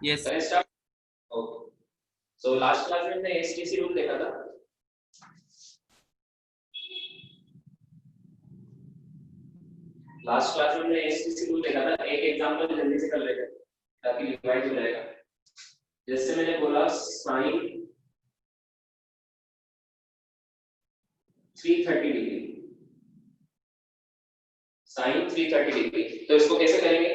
Yes करें start. Okay, so last class में हमने एसटीसी रूल देखा था। लास्ट क्लास में हमने एसटीसी रूल देखा था। एक एग्जांपल जल्दी से कर लेते हैं ताकि रिवाइज हो जाएगा। जैसे मैंने बोला साइन 330 डिग्री, साइन 330 डिग्री, तो इसको कैसे करेंगे?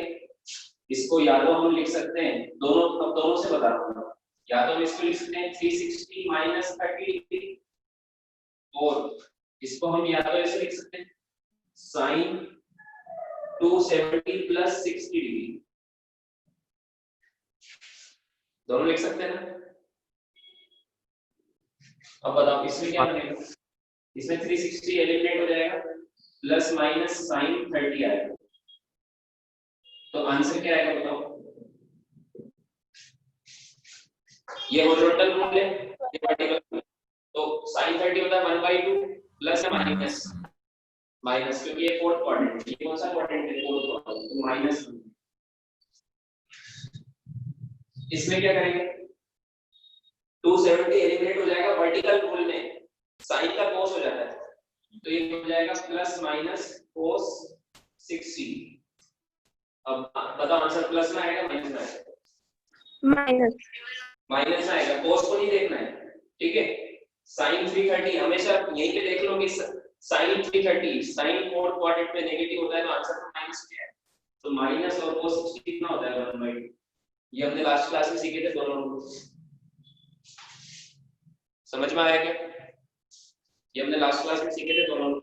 इसको या तो हम लिख सकते हैं, दोनों अब दोनों से बता रहा हूं, या तो हम इसको लिख सकते हैं 360 माइनस 30 डिग्री, और इसको हम या तो ऐसे लिख सकते हैं साइन 270 प्लस 60 डिग्री। दोनों लिख सकते हैं ना? अब बताओ इसमें क्या बनेगा? इसमें 360 एलिमिनेट हो जाएगा, प्लस माइनस साइन 30 आएगा, तो आंसर क्या आएगा बताओ? ये हॉरिजॉन्टल रूल है, ये वर्टिकल रूल है। तो sin 30 होता है 1/2 प्लस या माइनस, माइनस क्योंकि ये फोर्थ क्वाड्रेंट, ये कौन सा क्वाड्रेंट है? फोर्थ क्वाड्रेंट, तो माइनस। इसमें क्या करेंगे? 270 एलिमिनेट हो जाएगा, वर्टिकल रूल में sin का cos हो जाता है, तो ये हो जाएगा प्लस माइनस cos 60। अब बताओ आंसर प्लस में आएगा माइनस में आएगा? माइनस, माइनस में आएगा। cos को नहीं देखना है, ठीक है? sin 330 हमेशा यहीं पे देख लो कि sin 330 sin फोर्थ क्वाड्रेंट में नेगेटिव होता है, तो आंसर तो माइनस में है। तो माइनस और cos 60 कितना होता है? 1/2। ये हमने लास्ट क्लास में सीखे थे दोनों। समझ में आया क्या? ये हमने लास्ट क्लास में सीखे थे दोनों,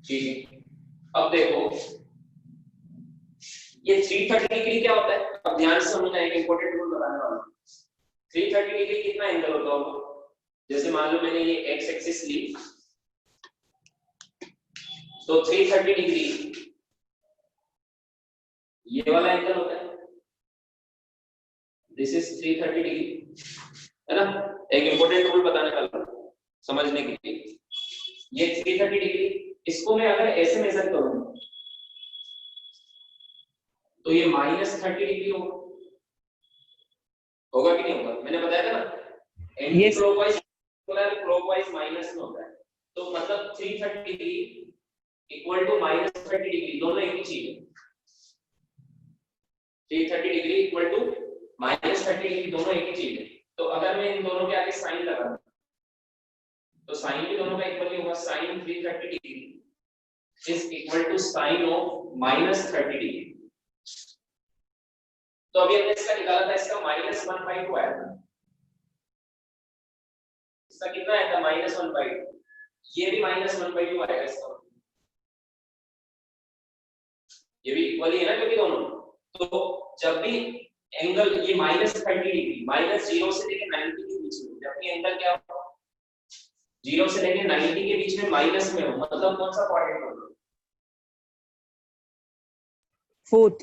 ठीक है? अब देखो ये 330 डिग्री क्या होता है? अब ध्यान से समझना, एक इंपॉर्टेंट रूल बताने वाला हूं। 330 डिग्री कितना एंगल होता होगा? जैसे मान लो मैंने ये एक्स एक्सिस ली, तो 330 डिग्री ये वाला एंगल होता है, दिस इज 330 डिग्री, है ना? एक इंपॉर्टेंट रूल बताने वाला हूं समझने के लिए। ये 330 डिग्री, इसको मैं अगर ऐसे मेजर करूं तो ये -30 डिग्री होगा कि नहीं होगा? मैंने बताया था ना, एंटी क्लॉकवाइज क्लॉकवाइज माइनस में होता है, तो मतलब 330 डिग्री इक्वल टू -30 डिग्री, दोनों एक ही चीज है। 330 डिग्री इक्वल टू -30 डिग्री, दोनों एक ही चीज है। तो अगर मैं इन दोनों के आगे साइन लगा दूं तो साइन भी दोनों का इक्वल ही होगा। Sine 330 degree is equal to sine of -30 degree. तो अभी हमने इसका निकाला था, इसका -1/2 आया था। इसका कितना आया था? -1/2। ये भी -1/2 आएगा इसका, ये भी इक्वल ही है ना क्योंकि दोनों। तो जब भी एंगल ये -30 डिग्री, -0 से लेकर 90 के बीच में, जब भी एंगल क्या हो 0 से लेकर 90 के बीच में माइनस में हो, मतलब कौन सा क्वाड्रेंट होगा? फोर्थ।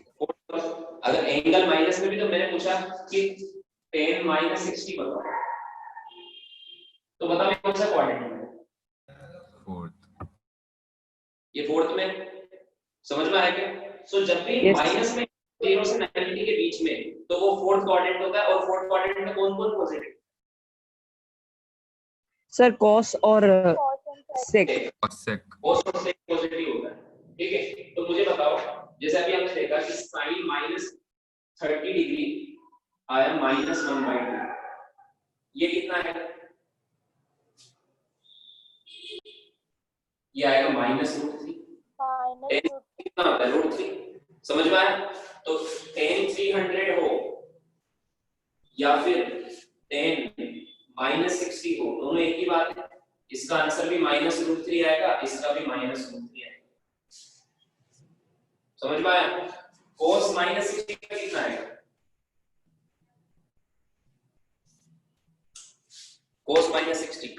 अगर एंगल माइनस में भी, तो मैंने पूछा कि tan -60 बताओ, तो बताओ कौन सा क्वाड्रेंट है? फोर्थ। ये फोर्थ में, समझ में आया क्या? सो जब भी माइनस में 0 से 90 के बीच में, तो वो फोर्थ क्वाड्रेंट होता है। और फोर्थ क्वाड्रेंट में कौन कौन पॉजिटिव? सर कॉस और सेक। कॉस और सेक पॉजिटिव होता है, ठीक है? तो मुझे बताओ, जैसे अभी हमने देखा कि sin -30 डिग्री आया -1/2, ये कितना है? ये आएगा -√3। कितना होता है? √3। समझ में आया? तो tan 300 हो या फिर tan -60 हो, दोनों एक ही बात है। इसका आंसर भी -√3 आएगा, इसका भी -√3 आएगा। समझ में आया? cos -60 का कितना आएगा? cos -60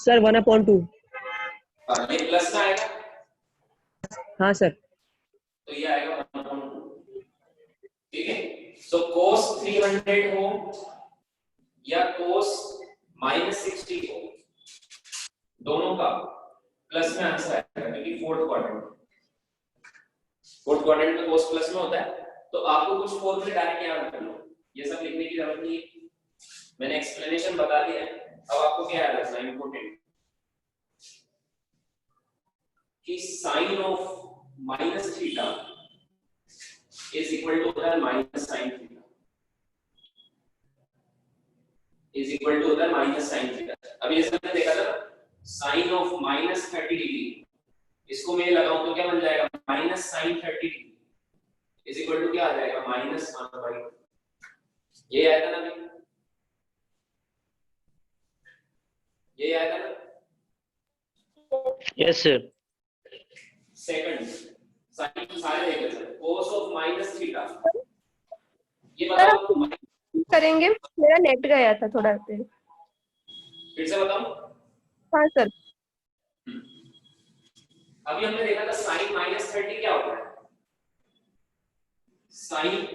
sir 1/2। ये प्लस में आएगा, हाँ सर। तो ये आएगा 1/2, ठीक है? सो cos 300 हो या cos -60 हो, दोनों का प्लस में आंसर आएगा, क्योंकि फोर्थ क्वाड्रेंट में cos प्लस में होता है। तो आपको कुछ फॉर्मूले डायरेक्ट याद कर लो, ये सब लिखने की जरूरत नहीं है, मैंने एक्सप्लेनेशन बता दिया है। अब आपको क्या याद रखना है इंपॉर्टेंट, कि sine of minus theta is equal to होता है minus sine theta, is equal to होता है माइनस साइन थीटा। अभी जैसे हमने देखा था साइन ऑफ माइनस 30 डिग्री, इसको मैं लगाऊं तो क्या बन जाएगा minus sine 30 degree is equal to क्या आ जाएगा माइनस 1/2। ये आया था ना अभी, ये आया था ना। Yes sir. सेकंड साइन सारे देखे sir, cos of minus theta, ये बताओ करेंगे, मेरा नेट गया था थोड़ा देर। फिर से बताओ। हाँ सर। अभी हमने देखा था साइन माइनस 30 क्या होता है, साइन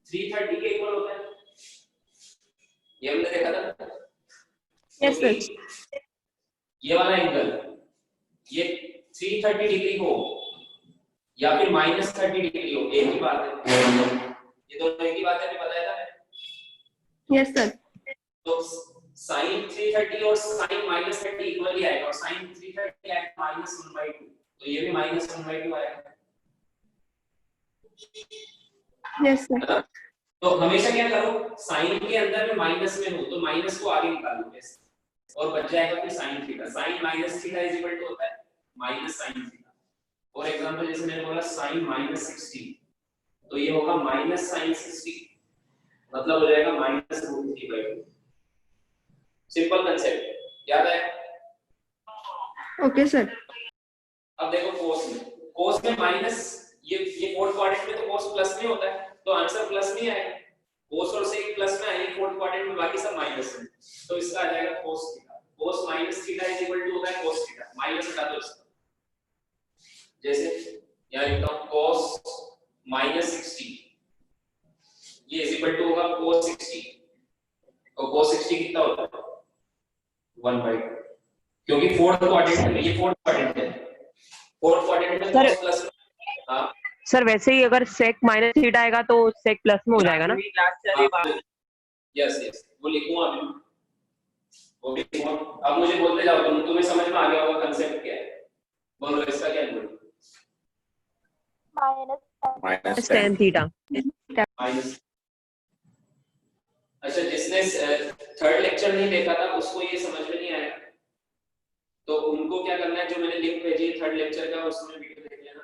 330 के इक्वल होता है, ये हमने देखा था। Yes sir. ये वाला एंगल ये 330 डिग्री हो या फिर माइनस 30 डिग्री हो, एक ही बात है, ये दोनों एक ही बात है, हमें बताया था। Yes sir. तो साइन 330 और साइन माइनस 30 इक्वल ही आएगा, और साइन 330 आएगा माइनस 1/2, तो ये भी माइनस 1/2 आएगा। Yes sir. तो हमेशा क्या करो, साइन के अंदर में माइनस में हो तो माइनस को आगे निकालो ऐसे, और बच जाएगा फिर sine theta. Sine minus theta is equal to होता है minus sine theta. For example जैसे मैंने बोला साइन माइनस 60, तो ये होगा माइनस साइन 60, मतलब हो जाएगा माइनस √3/2। सिंपल कांसेप्ट याद है। Okay sir. अब देखो कोस में माइनस, ये फोर्थ क्वाड्रेंट में तो कोस प्लस में होता है, तो आंसर प्लस में आएगा। कोस और सेक प्लस में आएंगे, फोर्थ क्वाड्रेंट में बाकी सब माइनस है, तो इसका आ जाएगा cos theta. Cos minus theta is equal to होता है कोस थीटा, माइनस हटा दो इसका, जैसे यहां लिखता हूं कोस माइनस 60, ये इज इक्वल टू होगा कोस 60, और कोस 60 कितना होता है 1/2, क्योंकि फोर्थ क्वाड्रेंट में, ये फोर्थ क्वाड्रेंट है, फोर्थ क्वाड्रेंट में सर, कोस प्लस। हां सर वैसे ही अगर सेक माइनस थीटा आएगा तो सेक प्लस में हो जाएगा ना। यस यस, वो लिखूंगा अभी, वो भी लिखूंगा। अब मुझे बोलते जाओ, तुम्हें समझ में आ गया होगा कंसेप्ट क्या है, बोलो इसका क्या है। minus tan 10 theta. माइनस, अच्छा जिसने थर्ड लेक्चर नहीं देखा था उसको ये समझ में नहीं आया, तो उनको क्या करना है, जो मैंने लिंक भेजी है थर्ड लेक्चर का उसमें वीडियो देख लेना,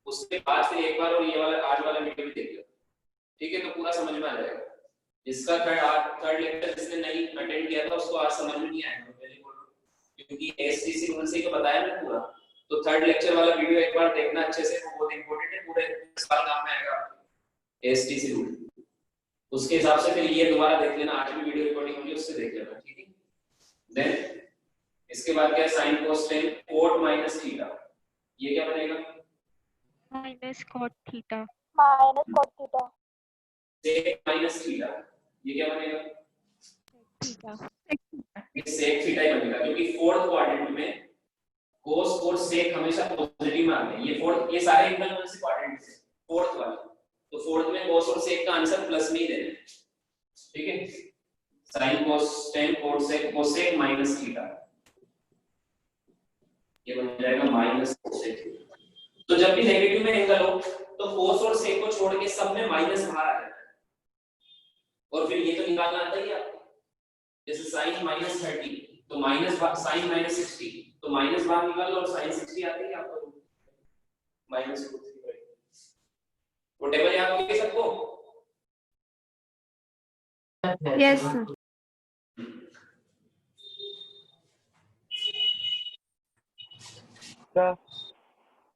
उसके बाद फिर एक बार और ये वाला आज वाला वीडियो भी देख लो, ठीक है, तो पूरा समझ में आ जाएगा। जिसका थर्ड लेक्चर जिसने नहीं अटेंड किया था उसको आज समझ में नहीं आएगा, पहले बोलो, क्योंकि एसटीसी रूल से ही तो बताया ना पूरा, तो थर्ड लेक्चर वाला वीडियो एक बार देखना अच्छे से, वो बहुत इंपॉर्टेंट है, पूरे साल काम में आएगा एसटीसी रूल। उसके हिसाब से फिर ये दोबारा देख लेना, आज भी वीडियो रिकॉर्डिंग होगी उससे देख लेना, ठीक है। देन इसके बाद क्या है, sine cos tan cot minus theta, ये क्या बनेगा minus cot theta. sec minus theta, ये क्या बनेगा थीटा। ये sec थीटा ही बनेगा, क्योंकि फोर्थ क्वाड्रेंट में cos और sec हमेशा पॉजिटिव में आते हैं, ये फोर्थ, ये सारे एंगल कौन से क्वाड्रेंट से फोर्थ वाले, तो फोर्थ में cos और sec का आंसर प्लस में ही देना है, ठीक है। sin cos tan cos sec minus theta, ये बन जाएगा माइनस cos sec। तो जब भी नेगेटिव में एंगल हो तो cos और sec को छोड़ के सब में माइनस बाहर आ जाता है, और फिर ये तो निकालना आता ही आपको, जैसे sin माइनस 30 तो माइनस sin माइनस 60, तो माइनस बाहर निकाल लो और sin 60 आती है आपको माइनस √3/2। वो टेबल याद हो गया सबको। Yes sir.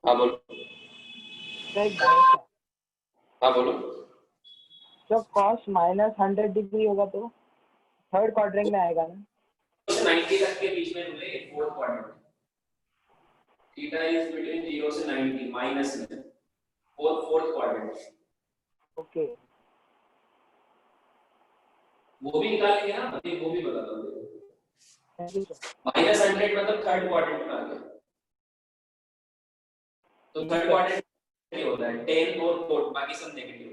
हाँ बोलो, हाँ बोलो। जब cos माइनस 100 डिग्री होगा तो थर्ड क्वाड्रेंट में आएगा ना, 90 तक के बीच में हुए fourth quadrant, theta is between 0 से 90 माइनस में फोर्थ क्वाड्रेंट, ओके। वो भी निकालेंगे ना, अभी वो भी बताता हूँ। Thank you sir. माइनस 100 मतलब थर्ड क्वाड्रेंट में आ गया, तो थर्ड क्वाड्रेंट पॉजिटिव होता है, 10 और 4 बाकी सब नेगेटिव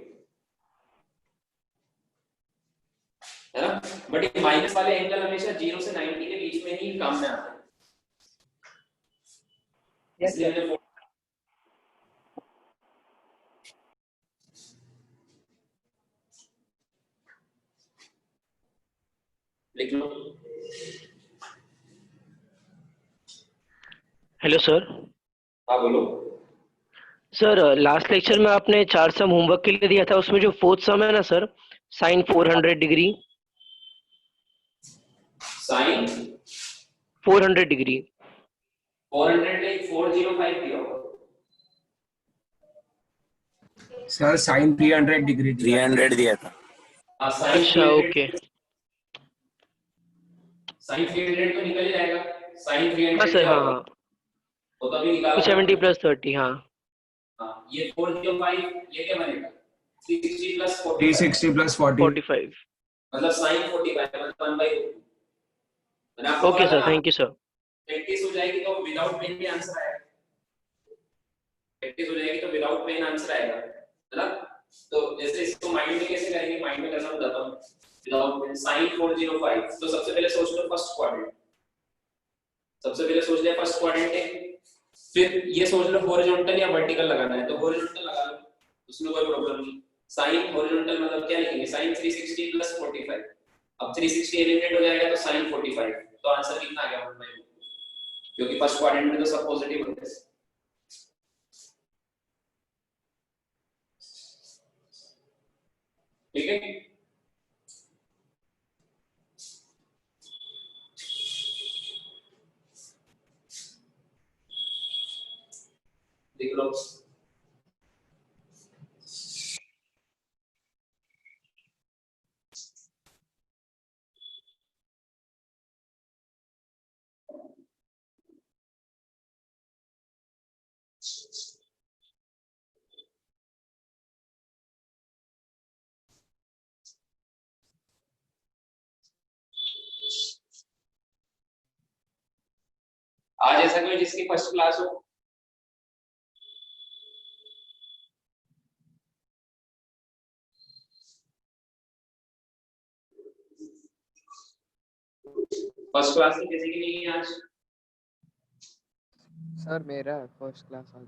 है ना। बट ये माइनस वाले एंगल हमेशा 0 से 90 के बीच में ही काम में आते हैं। यस इसलिए सर। मैंने लिख लो। Hello sir. हाँ बोलो। सर लास्ट लेक्चर में आपने 4 सम होमवर्क के लिए दिया था, उसमें जो फोर्थ सम है ना sir, sine 400 degree. Sine 400 degree 400 ले 405 दिया होगा। सर साइन 300 डिग्री 300 दिया था। हाँ साइन अच्छा 300 ओके। साइन 300 तो निकल ही जाएगा। साइन 300 हाँ सर, क्या हाँ होगा हाँ, वो तो अभी निकाला 270 प्लस 30। हाँ हाँ ये 405 ये क्या बनेगा 360 प्लस 40 360 प्लस 40 45। मतलब sin 45 मतलब 1/2। मैंने आपको ओके बोला सर, था थैंक यू सर। प्रैक्टिस हो जाएगी तो विदाउट पेन भी आंसर आएगा। प्रैक्टिस हो जाएगी तो विदाउट पेन आंसर आएगा, है ना। तो जैसे इसको माइंड में कैसे करेंगे, माइंड में करना बताता हूं। विदाउट पेन sin 405 तो सबसे पहले सोच लो फर्स्ट क्वाड्रेंट। सबसे पहले सोच लिया फर्स्ट क्वाड्रेंट है, फिर ये सोच लो हॉरिजॉन्टल या वर्टिकल लगाना है तो हॉरिजॉन्टल लगा लो, उसमें कोई प्रॉब्लम नहीं। साइन हॉरिजॉन्टल मतलब क्या लिखेंगे, साइन 360 प्लस 45। अब 360 एलिमिनेट हो जाएगा तो साइन 45, तो आंसर कितना आ गया 1/2, क्योंकि फर्स्ट क्वाड्रेंट में तो सब पॉजिटिव होते हैं। ठीक है, देख लो। आज ऐसा कोई जिसकी फर्स्ट क्लास हो, फर्स्ट क्लास तो किसी की नहीं है आज। सर मेरा फर्स्ट क्लास आज।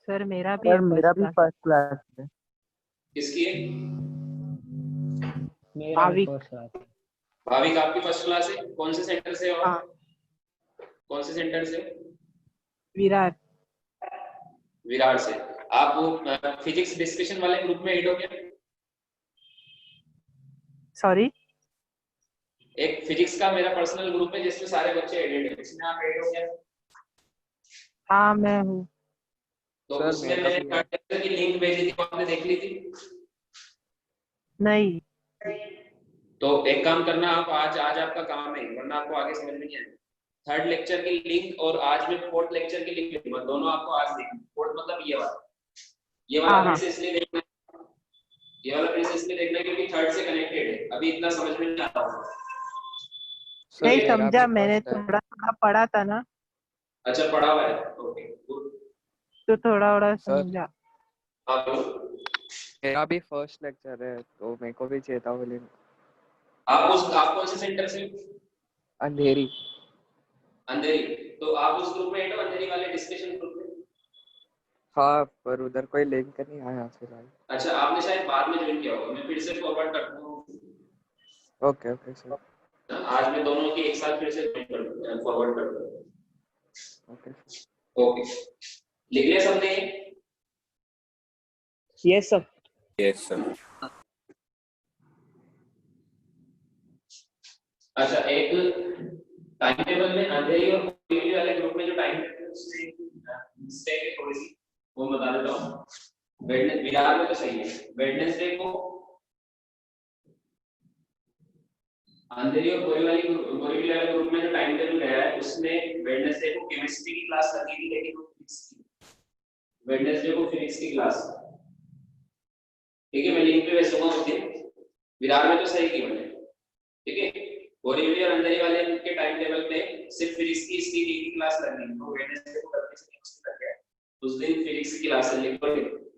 सर मेरा भी सर मेरा भी फर्स्ट क्लास है। किसकी है? मेरा भी भाविक। फर्स्ट क्लास है। भाविक आपकी फर्स्ट क्लास है, कौन से सेंटर से हो? हाँ। कौन से सेंटर से? विराट। विराट से। आप वो फिजिक्स डिस्कशन वाले ग्रुप में ऐड हो क्या? सॉरी। एक फिजिक्स का मेरा पर्सनल ग्रुप है जिसमें सारे बच्चे एडेड हैं, इसमें आप ऐड हो क्या? हाँ मैं हूँ। तो सर, उसमें मेरा मैंने भी है। कंटेंट की लिंक भेजी थी, आपने देख ली थी? नहीं। तो एक काम करना आप, आज आपका काम है, वरना आपको आगे समझ में नहीं आएगा। थर्ड लेक्चर की लिंक और आज में फोर्थ लेक्चर की लिंक लिखूंगा, दोनों आपको आज देखना। फोर्थ मतलब ये वाला हाँ, फिर हाँ। से इसलिए देखना, ये वाला फिर से इसलिए देखना क्योंकि थर्ड से कनेक्टेड है, अभी इतना समझ में नहीं आता होगा। सर, नहीं मेरा समझा, भी मैंने फर्स्ट है। थोड़ा थोड़ा पढ़ा था ना, अच्छा पढ़ा हुआ है, ओके गुड। तो थोड़ा थोड़ा सर। समझा। हाँ तो मेरा भी फर्स्ट लेक्चर है तो मेरे को भी चाहिए था वो लिंक। आप कौन से सेंटर से? अंधेरी। अंधेरी। तो आप उस ग्रुप में ऐड हो, अंधेरी वाले डिस्कशन ग्रुप में। हाँ पर उधर कोई लिंक नहीं आया फिलहाल। अच्छा आपने शायद बाद में ज्वाइन किया होगा, मैं फिर से फॉरवर्ड कर दूंगा। Okay okay sir. आज मैं दोनों की एक साथ फिर से फॉरवर्ड कर दूंगा। ओके ओके, लिख लिया सबने? Yes sir. Yes sir. अच्छा एक टाइम टेबल में अंधेरी और कोयली वाले ग्रुप में जो टाइम टेबल है उसमें मिस्टेक है थोड़ी सी, वो बता देता हूँ। वेडनेसडे विरार में तो सही है, वेडनेसडे को अंधेरी और कोयली वाले ग्रुप में जो टाइम टेबल गया है उसमें वेडनेसडे को केमिस्ट्री की क्लास लगी थी, लेकिन वो फिजिक्स की, वेडनेसडे को फिजिक्स की क्लास। ठीक है, मैं लिंक पे भेज दूंगा उस दिन। विरार में तो सही की मैंने, ठीक है। बोरीवली और अंधेरी वाले के टाइम टेबल पे सिर्फ फिजिक्स की इसकी की क्लास लगनी है, तो वेडनेसडे को करके से कर गया। उस दिन फिजिक्स की क्लास है, लिखो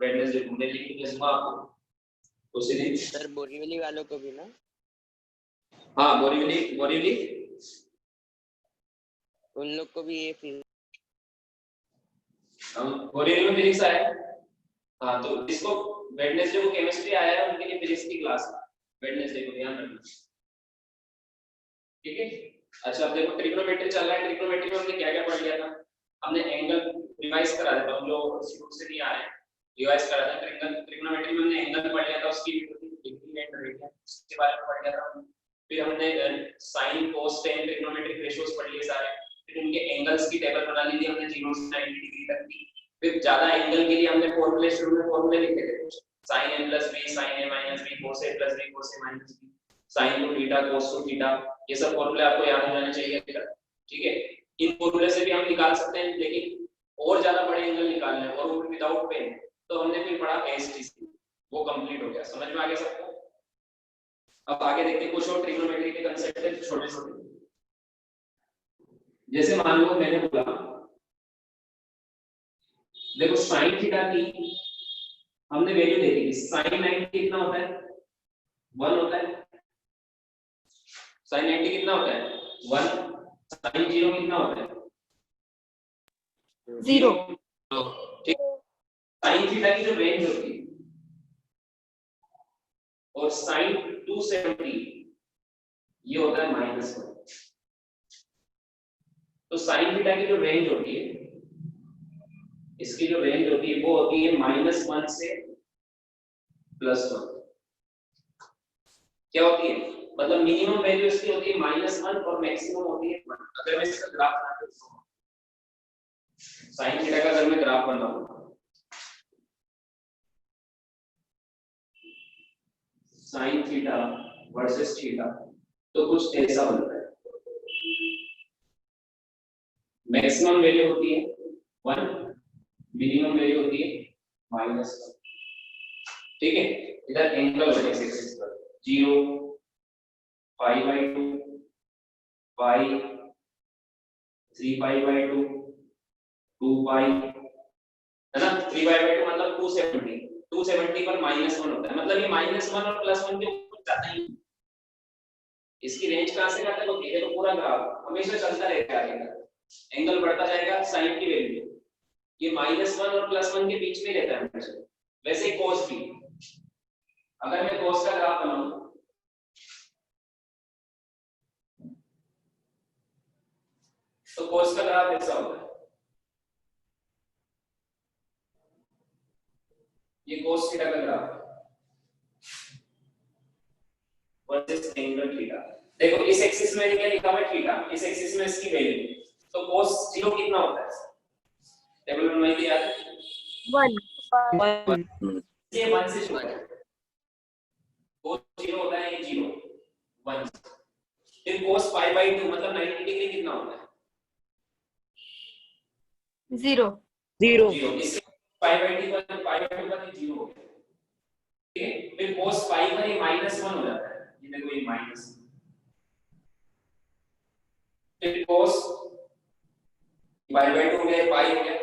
वेडनेसडे को मैं लिख के भेजूंगा आपको उसी दिन। सर बोरीवली वालों को भी ना? हाँ बोरीवली उन लोग को भी ये बोरीवली में फिजिक्स आया है। हाँ तो जिसको वेडनेसडे को केमिस्ट्री आया है उनके लिए फिजिक्स की क्लास है वेडनेसडे को, ध्यान रखना, ठीक है। अच्छा अब देखो ट्रिग्नोमेट्री चल रहा है। ट्रिग्नोमेट्री में हमने क्या क्या पढ़ लिया था? हमने एंगल रिवाइज करा था, हम लोग शुरू से नहीं आ रहे हैं, रिवाइज करा था। ट्रिग्नोमेट्री में हमने एंगल पढ़ लिया था, उसकी डिग्री एंड रेडियन उसके बारे में पढ़ लिया था। फिर हमने sine cos ten trigonometric ratios पढ़ लिए सारे। फिर उनके एंगल्स की टेबल बना ली थी हमने 0 से 90 डिग्री तक की। फिर ज्यादा एंगल के लिए हमने फॉर्मूले शुरू में फॉर्मूले लिखे थे, sin a plus b sin a minus b cos a plus b cos a minus b sin 2 theta cos 2 theta, ये सब फॉर्मूले आपको याद हो जाने चाहिए, ठीक है। इन फॉर्मूले से भी हम निकाल सकते हैं, लेकिन और ज्यादा बड़े एंगल निकालने हैं और वो विदाउट पेन, तो हमने फिर पढ़ा एसटीसी, वो कंप्लीट हो गया। समझ में आ गया सबको? अब आगे देखते हैं कुछ और ट्रिग्नोमेट्री के कांसेप्ट है छोटे छोटे। जैसे मान लो मैंने बोला देखो sin थीटा की हमने वैल्यू देखी थी, sin 90 कितना होता है? 1 होता है। sin 90 कितना होता है? 1। sin 0 कितना होता है? 0। ठीक। sin थीटा की जो रेंज होती है और sin 270 ये होता है -1। तो sin थीटा की जो रेंज होती है, इसकी जो रेंज होती है वो होती है -1 से +1। क्या होती है? मतलब मिनिमम वैल्यू इसकी होती है -1 और मैक्सिमम होती है 1। अगर मैं इसका ग्राफ बनाता हूं, sin थीटा का अगर मैं ग्राफ बनाऊं, sin थीटा वर्सेस थीटा, तो कुछ ऐसा बनता है। मैक्सिमम वैल्यू होती है 1, मिनिमम वैल्यू होती है -1, ठीक है। इधर एंगल होगा इस एक्सिस पर 0, π/2, पाई, 3π/2, 2π, है ना। 3π/2 मतलब 270, 270 पर -1 होता है, मतलब ये -1 और +1 के ऊपर जाता ही नहीं। इसकी रेंज कहां से कहां तक होती है? तो पूरा ग्राफ हमेशा चलता रहेगा, आगे का एंगल बढ़ता जाएगा, साइन की वैल्यू ये -1 और +1 के बीच में रहता है हमेशा। वैसे cos भी, अगर मैं cos का ग्राफ बनाऊं तो cos का ग्राफ ऐसा होगा, ये cos थीटा का ग्राफ वर्सेस एंगल थीटा। देखो इस एक्सिस में क्या लिखा हुआ है? थीटा। इस एक्सिस में इसकी वैल्यू, तो cos 0 कितना होता है? टेबल में मैं दिया है 1। ये 1 से शुरू है, cos 0 होता है, ये 0 1। फिर cos π/2 मतलब 90 डिग्री कितना होता है? 0। 0। इसके π/2 पर 0 हो गया, ठीक है। फिर cos π पर ये -1 हो जाता है, ये देखो ये माइनस। फिर cos π/2 हो गया, पाई हो गया,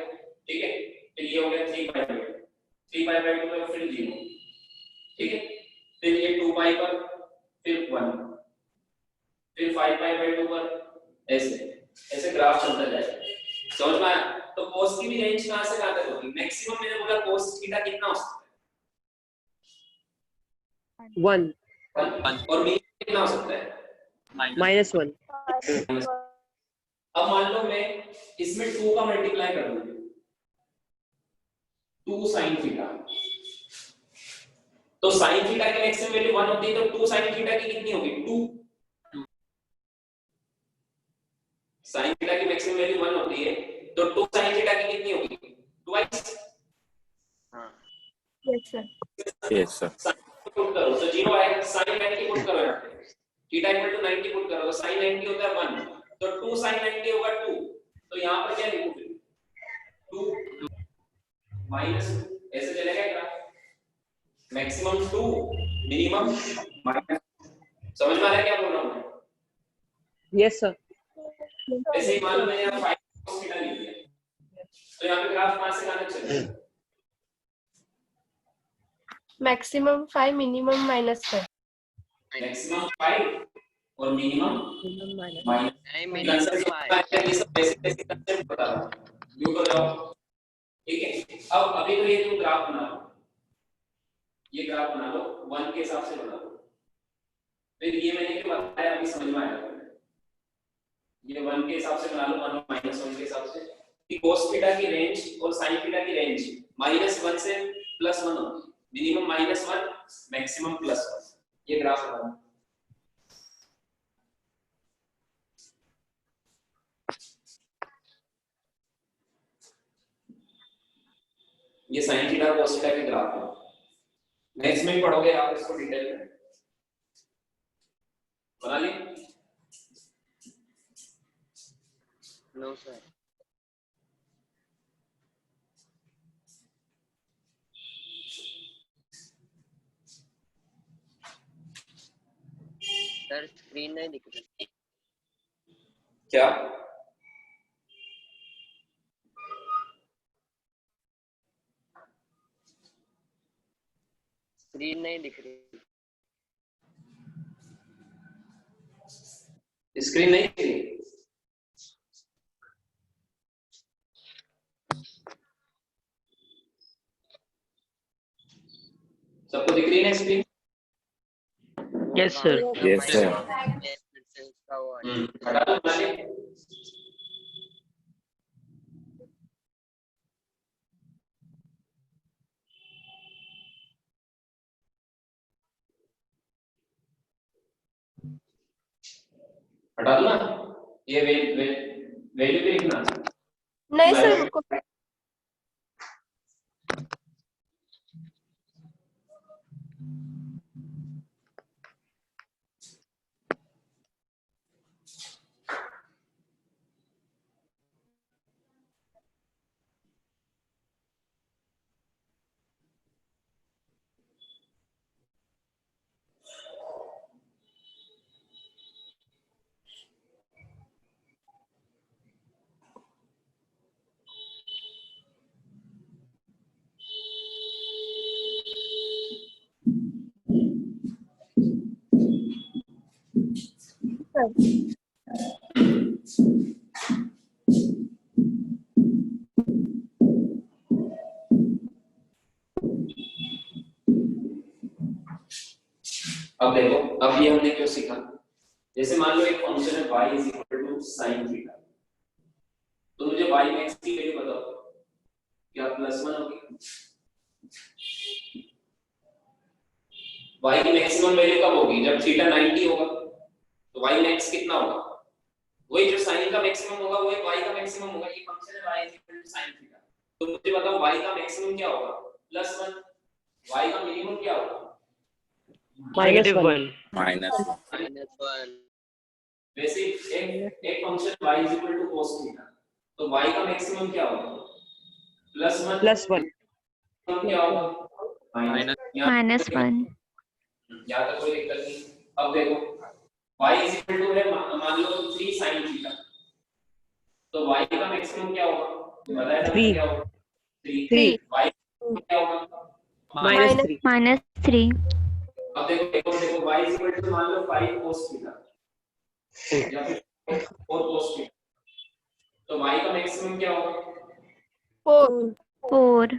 ठीक है। फिर ये हो गया 3π/2, 3π/2 पर फिर 0, ठीक है। फिर ये 2π पर फिर 1, फिर 5π/2 पर, ऐसे ग्राफ चलता जाएगा। समझ में आया? तो cos की भी रेंज कहां से कहां तक होगी? मैक्सिमम मैंने बोला cos थीटा कितना हो सकता है? 1 और मिनिमम कितना हो सकता है? -1। अब मान लो मैं इसमें 2 का मल्टीप्लाई कर दूं, 2 sin थीटा, तो sin थीटा की मैक्सिमम वैल्यू 1 होती है, तो 2 sin थीटा की कितनी होगी? 2। sin थीटा की मैक्सिमम वैल्यू 1 होती है, तो 2 sin थीटा की कितनी होगी? 2x। हां yes sir. Yes sir. Put करो तो 0 आएगा। sin 90 पुट करो, यहां पे थीटा इक्वल टू 90 पुट करो, तो sin 90 होता है 1, तो 2 sin 90 होगा 2, तो यहां पर क्या लिखोगे? 2 -2, ऐसे चलेगा ग्राफ। Maximum 2, minimum -। समझ में आ रहा है क्या बोल रहा हूं मैं? Yes sir. ऐसे ही मान लो मैंने यहां 5 cos थीटा लिख दिया, तो यहाँ पे ग्राफ कहाँ से कहाँ तक चलेगा? मैक्सिमम 5 मिनिमम -5 मैक्सिमम 5 और मिनिमम माइनस। नहीं ये सब बेसिक बेसिक कंसेप्ट बता रहा हूँ, ड्यू कर जाओ। ठीक है, अब अभी तो ये तुम ग्राफ बना लो, ये ग्राफ बना लो 1 के हिसाब से बना लो। फिर ये मैंने क्या बताया अभी समझ में आया? ये 1 के हिसाब से बना लो, 1 और -1 के हिसाब से कि cos थीटा की रेंज और sin थीटा की रेंज -1 से +1 होगी, मिनिमम -1 मैक्सिमम +1। ये ग्राफ बनाओ। ये sin थीटा cos थीटा के ग्राफ है। नेक्स्ट में पढ़ोगे आप इसको डिटेल में। बना लिए? No sir. सर स्क्रीन नहीं दिख रही। क्या? स्क्रीन नहीं दिख रही। स्क्रीन नहीं दिख रही? सबको दिख रही है screen? Yes sir. Yes sir. हटा दो पहले। हटा दो ना, ये वैल्यू पे लिखना। नहीं सर, रुको। अब देखो, अब ये हमने क्यों सीखा? जैसे मान लो एक फंक्शन है y is equal to sin theta, तो मुझे y मैक्स की वैल्यू बताओ, क्या +1 होगी? y की मैक्सिमम वैल्यू कब होगी? जब थीटा 90 होगा, तो y मैक्स कितना होगा? वही जो sin का मैक्सिमम होगा वही y का मैक्सिमम होगा। ये फंक्शन है y is equal to sin theta, तो मुझे बताओ y का मैक्सिमम क्या होगा? +1। y का मिनिमम क्या होगा? -1। -1। वैसे एक function y is equal to cos theta, तो y का मैक्सिमम क्या होगा? +1। क्या होगा? -1 यहाँ तक कोई दिक्कत नहीं। अब देखो y इज इक्वल टू है मान लो 3 sin थीटा, तो y का मैक्सिमम क्या होगा? बताया था क्या होगा? 3। y क्या होगा? -3 अब देखो y इज इक्वल टू मान लो 5 cos थीटा या फिर 4 cos थीटा, तो y का मैक्सिमम क्या होगा? 4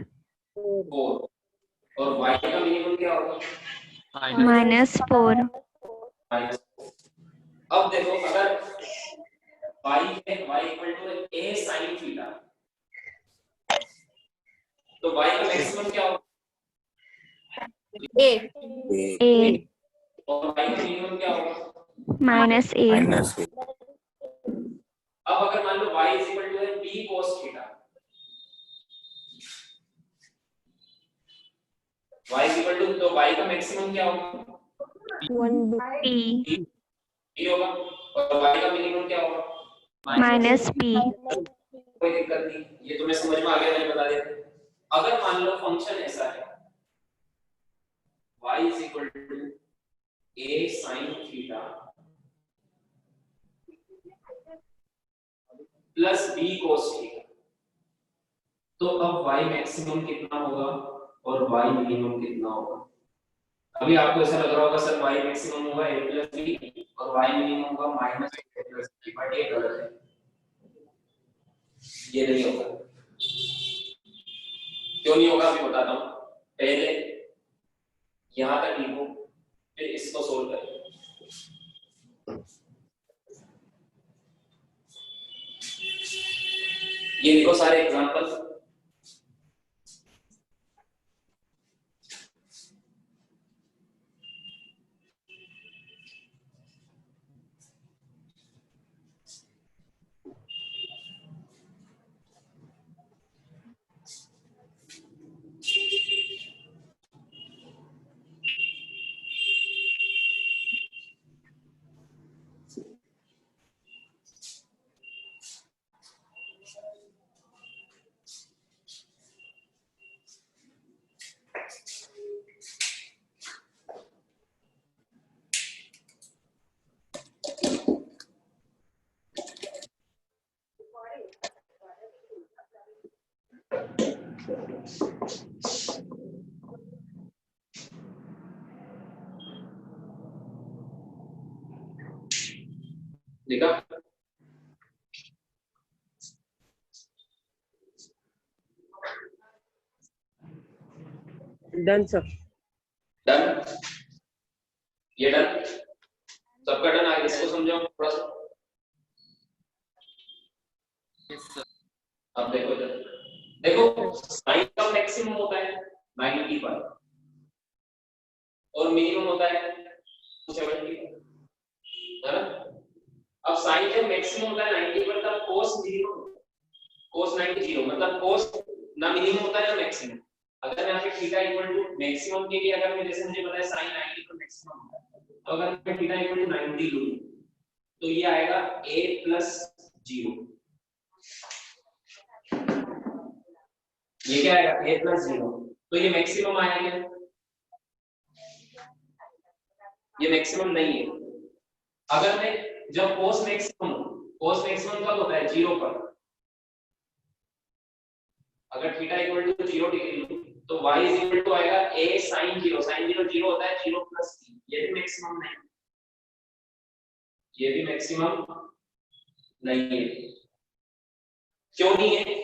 और y का मिनिमम क्या होगा? -4 अब देखो अगर y है y equal to a sin theta, तो y का मैक्सिमम क्या होगा? A और y का मिनिमम क्या होगा? -A अब अगर मान लो y is equal to b cos theta, y is equal to, तो y का मैक्सिमम क्या होगा? B b होगा, और y का मिनिमम क्या होगा? -B कोई दिक्कत नहीं, ये तुम्हें समझ में आ गया, मैंने बता दिया। अगर मान लो फंक्शन ऐसा है y is equal to a sin theta plus b cos theta, तो अब y मैक्सिमम कितना होगा और y मिनिमम कितना होगा? अभी आपको ऐसा लग रहा होगा सर y मैक्सिमम होगा a प्लस बी और y मिनिमम होगा minus a plus B, but ये गलत है, ये नहीं होगा। क्यों नहीं होगा अभी बताता हूँ। पहले यहाँ तक लिखो, फिर इसको सोल्व करें। ये देखो सारे एग्जांपल्स। देखा? Done sir. डन? ये डन? सबका डन? आगे इसको समझाओ थोड़ा सा। अब देखो इधर, देखो साइन का मैक्सिमम होता है 90 पर और मिनिमम होता है 70, है ना? अब साइन जब मैक्सिमम होता है 90 पर तब कोस मिनिमम, कोस 90 0, मतलब कोस ना मिनिमम होता है ना मैक्सिमम। अगर यहाँ पे थीटा इक्वल टू मैक्सिमम के लिए, अगर मैं जैसे मुझे पता है साइन 90 पर मैक्सिमम होता है, तो अगर मैं थीटा इक्वल टू 90 लूं तो ये आएगा a प्लस 0। ये क्या आएगा? a plus 0। तो ये मैक्सिमम आया क्या? ये मैक्सिमम नहीं है। अगर मैं जब कोस मैक्सिमम कब होता है? 0 पर। अगर थीटा इक्वल टू 0 डिग्री लूं तो y इज इक्वल टू आएगा a sin 0। sin 0 0 होता है, 0 प्लस 3। ये भी मैक्सिमम नहीं, ये भी मैक्सिमम नहीं है। क्यों नहीं है?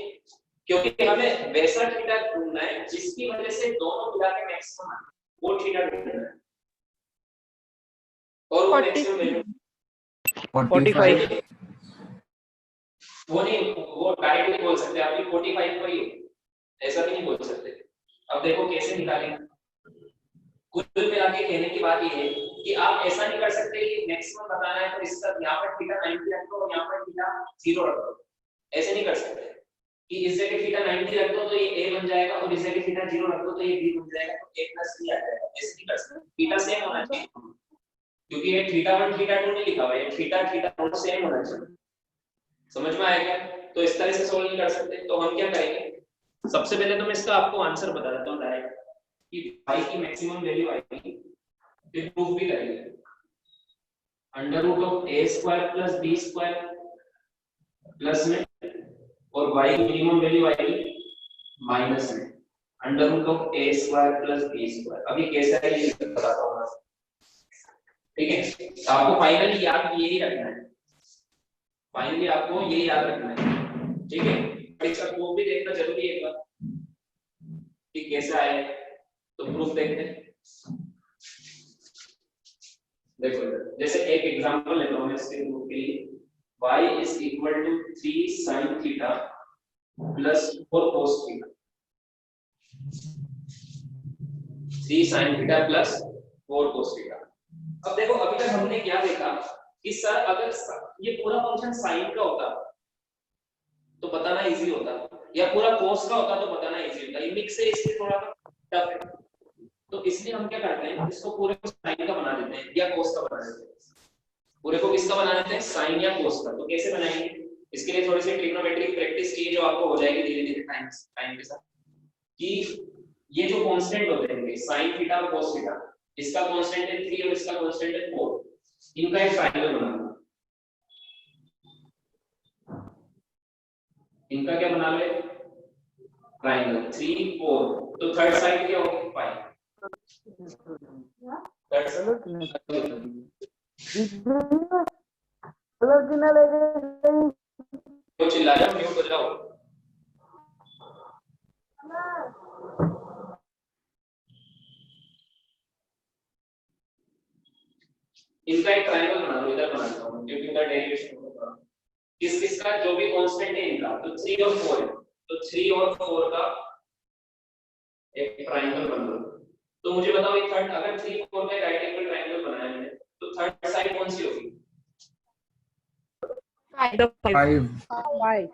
क्योंकि हमें वैसा थीटा ढूंढना है जिसकी वजह से दोनों मिला के मैक्सिमम आए, वो थीटा ढूंढना है। और वो मैक्सिमम वैल्यू 45। वो नहीं, वो डायरेक्ट नहीं बोल सकते आप, 45 पर ही ऐसा भी नहीं बोल सकते। अब देखो कैसे निकालेंगे। कुल मिला के कहने की बात ये है कि आप ऐसा नहीं कर सकते कि मैक्सिमम बताना है तो इसका यहाँ पर थीटा 90 रख दो और यहाँ पर थीटा 0 रख दो। ऐसे नहीं कर सकते कि इस जगह थीटा 90 रख दो तो ये a बन जाएगा और इस जगह थीटा 0 रख दो तो ये b बन जाएगा, तो a प्लस b आ जाएगा। ऐसे नहीं कर सकते, थीटा सेम होना चाहिए, क्योंकि ये थीटा 1 थीटा 2 नहीं लिखा हुआ है, ये थीटा दोनों सेम होना चाहिए। समझ में आएगा? तो इस तरह से सोल्व नहीं कर सकते। तो हम क्या करेंगे, सबसे पहले तो मैं इसका आपको आंसर बता देता हूँ डायरेक्ट कि y की मैक्सिमम वैल्यू आएगी, फिर प्रूफ भी करेंगे। Under root of a square plus b square plus में, और y की मिनिमम वैल्यू आएगी माइनस में, under root of a square plus b square. अभी कैसे है ये बताता हूँ मैं, ठीक है? आपको फाइनली याद यही रखना है, फाइनली आपको यही याद रखना है, ठीक है? इसका प्रूफ भी देखना जरूरी है एक बार कि कैसे आए, तो प्रूफ देखते हैं। देखो जैसे एक एग्जांपल लेता हूं मैं इसके प्रूफ के लिए, y is equal to 3 sin theta plus 4 cos theta। 3 sin theta plus 4 cos theta। अब देखो अभी तक हमने क्या देखा कि सर अगर ये पूरा फंक्शन साइन का होता तो बताना इजी होता, या पूरा कोस का होता तो बताना इजी होता। ये मिक्स है इसलिए थोड़ा टफ है, तो इसलिए हम क्या करते हैं, इसको पूरे को साइन का बना देते हैं या कोस का बना देते हैं। पूरे को किसका बना देते हैं? साइन या कोस का। तो कैसे बनाएंगे? इसके लिए थोड़ी सी ट्रिग्नोमेट्रिक प्रैक्टिस की जो आपको हो जाएगी धीरे धीरे टाइम के साथ, कि ये जो कांस्टेंट होते हैं साइन थीटा और कोस थीटा, इसका कांस्टेंट है 3 और इसका कांस्टेंट है 4, इनका एक ट्रायंगल बना लो। इनका क्या बना लो? ट्राइंगल 3 4, तो थर्ड साइड क्या होगी 5, थर्ड तो चिल्ला जाओ, म्यूट हो जाओ। इनका एक ट्रायंगल बना लो, इधर बनाता हूं क्योंकि इधर डेरिवेशन होगा। किस किस का जो भी कांस्टेंट है इनका, तो 3 और 4 है, तो 3 और 4 का एक ट्रायंगल बना लो। तो मुझे बताओ एक थर्ड, अगर 3 4 का राइट एंगल ट्रायंगल बनाया मैंने, तो थर्ड साइड कौन सी होगी? 5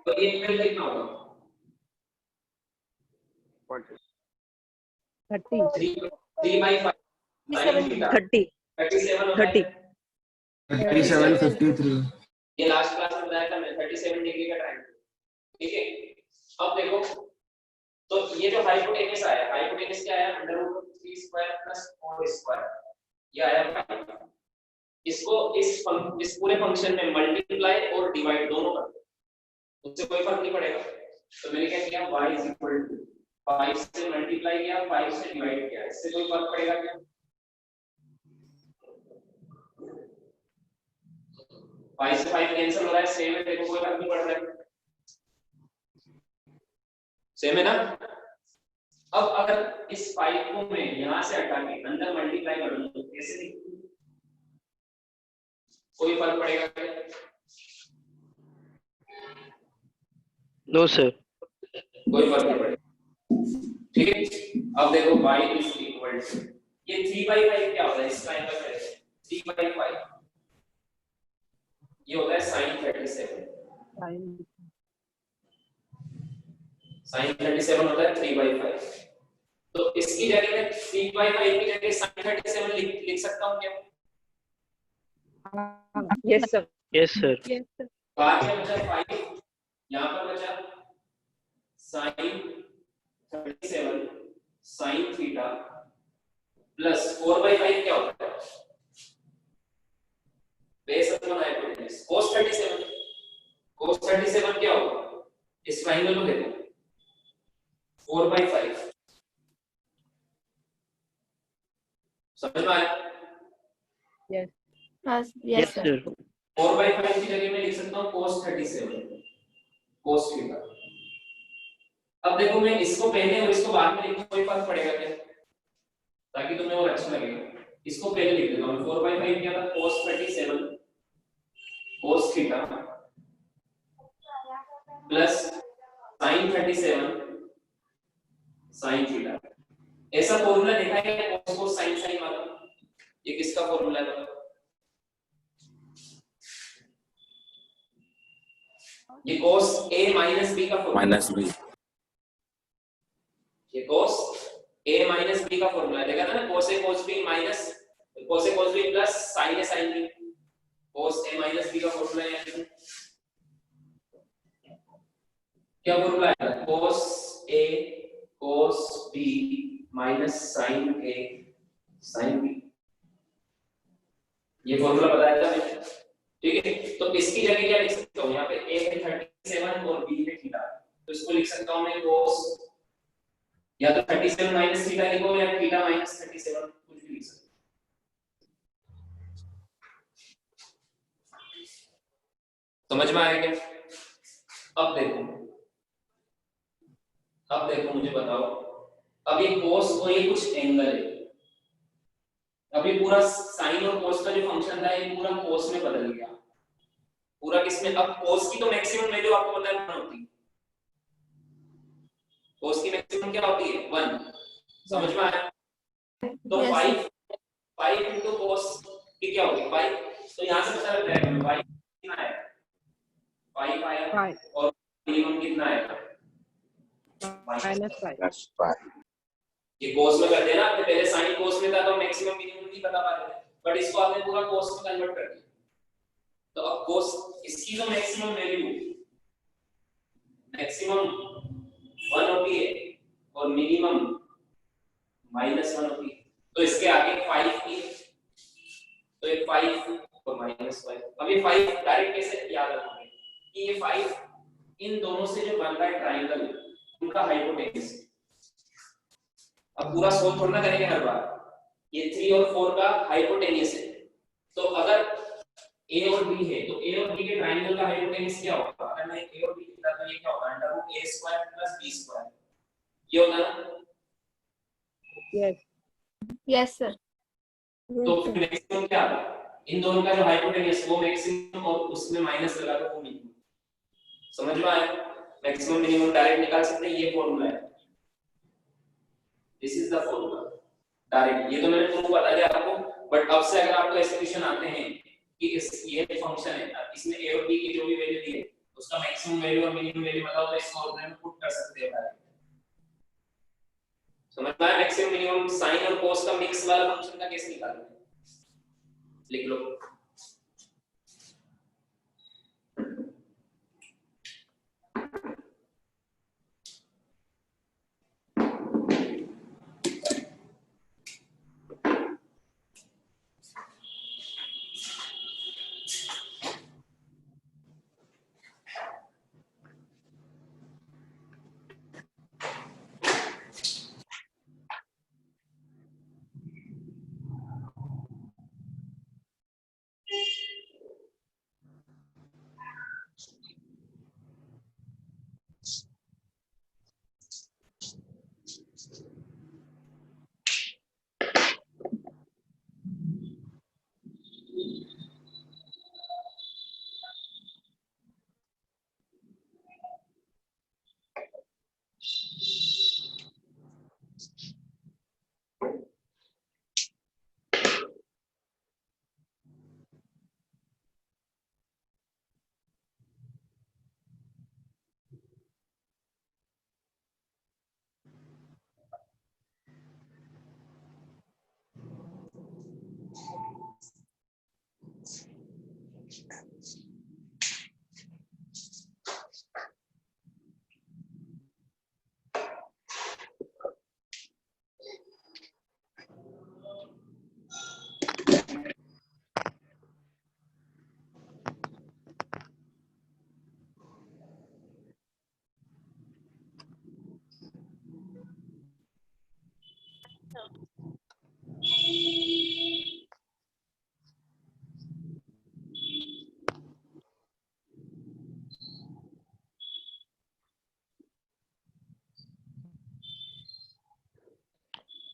तो ये एंगल कितना होगा? 3 by 5 sin थीटा 37 होता है। 37 53 ये लास्ट क्लास में बताया था मैंने 37 डिग्री का ट्रायंगल, ठीक है। अब देखो, तो ये जो हाइपोटेनस आया, हाइपोटेनस क्या आया? √3 स्क्वायर प्लस 4 स्क्वायर, ये आया 5। इसको इस पूरे फंक्शन में मल्टीप्लाई और डिवाइड दोनों कर दो, उससे कोई फर्क नहीं पड़ेगा। तो मैंने क्या किया, y = 5 से मल्टीप्लाई किया, 5 से डिवाइड किया, इससे कोई फर्क पड़ेगा क्या? 5 से 5 कैंसिल हो रहा है, सेम है, देखो कोई फर्क नहीं पड़ रहा है, सेम है ना। अब अगर इस 5 को मैं यहां से हटा के अंदर मल्टीप्लाई कर दूं तो कैसे लिखूं? कोई फर्क पड़ेगा क्या? No sir. कोई फर्क नहीं पड़ेगा, ठीक है। अब देखो y = ये 3/5 क्या होता है? इसका एंगल करेंगे 3/5, ये होता है sin 37, sin 37 होता है 3/5। तो इसकी जगह में 3/5 की जगह sin 37 लिख सकता हूं क्या? Yes sir. Yes sir. बाद में बचा 5, यहां पर बचा sin 37 sin थीटा प्लस 4/5 क्या होता है? बेस अपना हाइपोटेनस cos 37, cos 37 क्या होगा? इस ट्रायंगल को देखो 4/5, समझ में आया? Yes sir. 4/5 की जगह मैं लिख सकता हूं cos 37 cos थीटा। अब देखो मैं इसको पहले और इसको बाद में लिखूं, कोई फर्क पड़ेगा क्या? ताकि तुम्हें और अच्छा लगेगा, इसको पहले लिख देता हूं। 4/5 क्या था? cos 37 cos theta plus sin 37 sin theta. ऐसा फॉर्मूला देखा है क्या? cos sin वाला, ये किसका फॉर्मूला है? ये cos a minus b का फॉर्मूला, माइनस b, ये cos a minus b का फॉर्मूला देखा था ना, cos a cos b minus cos a cos b plus sin a sin b, cos a minus b का formula है। क्या formula है? cos a cos b minus sin a sin b, ये formula बताया था मैंने, ठीक है। तो इसकी जगह क्या लिख सकता हूं? यहाँ पे a है 37 और b है थीटा, तो इसको लिख सकता हूं मैं cos, या तो 37 माइनस थीटा लिखो या थीटा माइनस 37, कुछ भी लिख सकते हो। समझ में आया क्या? अब देखो मुझे बताओ, अब ये cos और ये कुछ एंगल है, अभी पूरा sin और cos का जो फंक्शन था ये पूरा cos में बदल गया, पूरा किसमें? अब cos की तो मैक्सिमम वैल्यू आपको पता है 1 होती है, cos की मैक्सिमम क्या होती है? 1, समझ में आया? तो 5 into cos की क्या होगी? 5, तो यहाँ से पता लग जाएगा y कितना है, 5 आया, और मिनिमम कितना आएगा? -5। ये cos में कर देना, आपने पहले sin cos में था तो मैक्सिमम मिनिमम नहीं बता पा रहे थे, बट इसको आपने पूरा cos में कन्वर्ट कर दिया। तो अब cos इसकी जो मैक्सिमम वैल्यू मैक्सिमम 1 होती है और मिनिमम -1 होती है, तो इसके आगे 5 की, तो ये 5 और -5। अब ये 5 डायरेक्ट कैसे याद रखोगे कि ये 5 इन दोनों से जो बन रहा है ट्रायंगल, उनका हाइपोटेन्यूज। अब पूरा सोल्व थोड़ा ना करेंगे हर बार, ये 3 और 4 का हाइपोटेन्यूज है। तो अगर a और b है तो a और b के ट्रायंगल का हाइपोटेन्यूज क्या होगा? अगर मैं a और b की बात करें, ये क्या होगा? Under root a square plus b square, ये होगा ना? Yes sir. तो फिर मैक्सिमम क्या आएगा? इन दोनों का जो हाइपोटेन्यूज वो मैक्सिमम और उसमें माइनस लगा दो वो मिनिमम। समझ में आया? मैक्सिमम मिनिमम डायरेक्ट निकाल सकते हैं, ये फॉर्मूला है, this is the formula direct. ये तो मैंने प्रूफ बता दिया आपको, बट अब से अगर आपको ऐसे क्वेश्चन आते हैं कि इस ये फंक्शन है, इसमें a और b की जो भी वैल्यू दी है उसका मैक्सिमम वैल्यू और मिनिमम वैल्यू बताओ, तो इस फॉर्मूले में पुट कर सकते हैं डायरेक्ट। समझ में आया? मैक्सिमम मिनिमम साइन और cos का मिक्स वाला फंक्शन का कैसे निकालना है, लिख लो।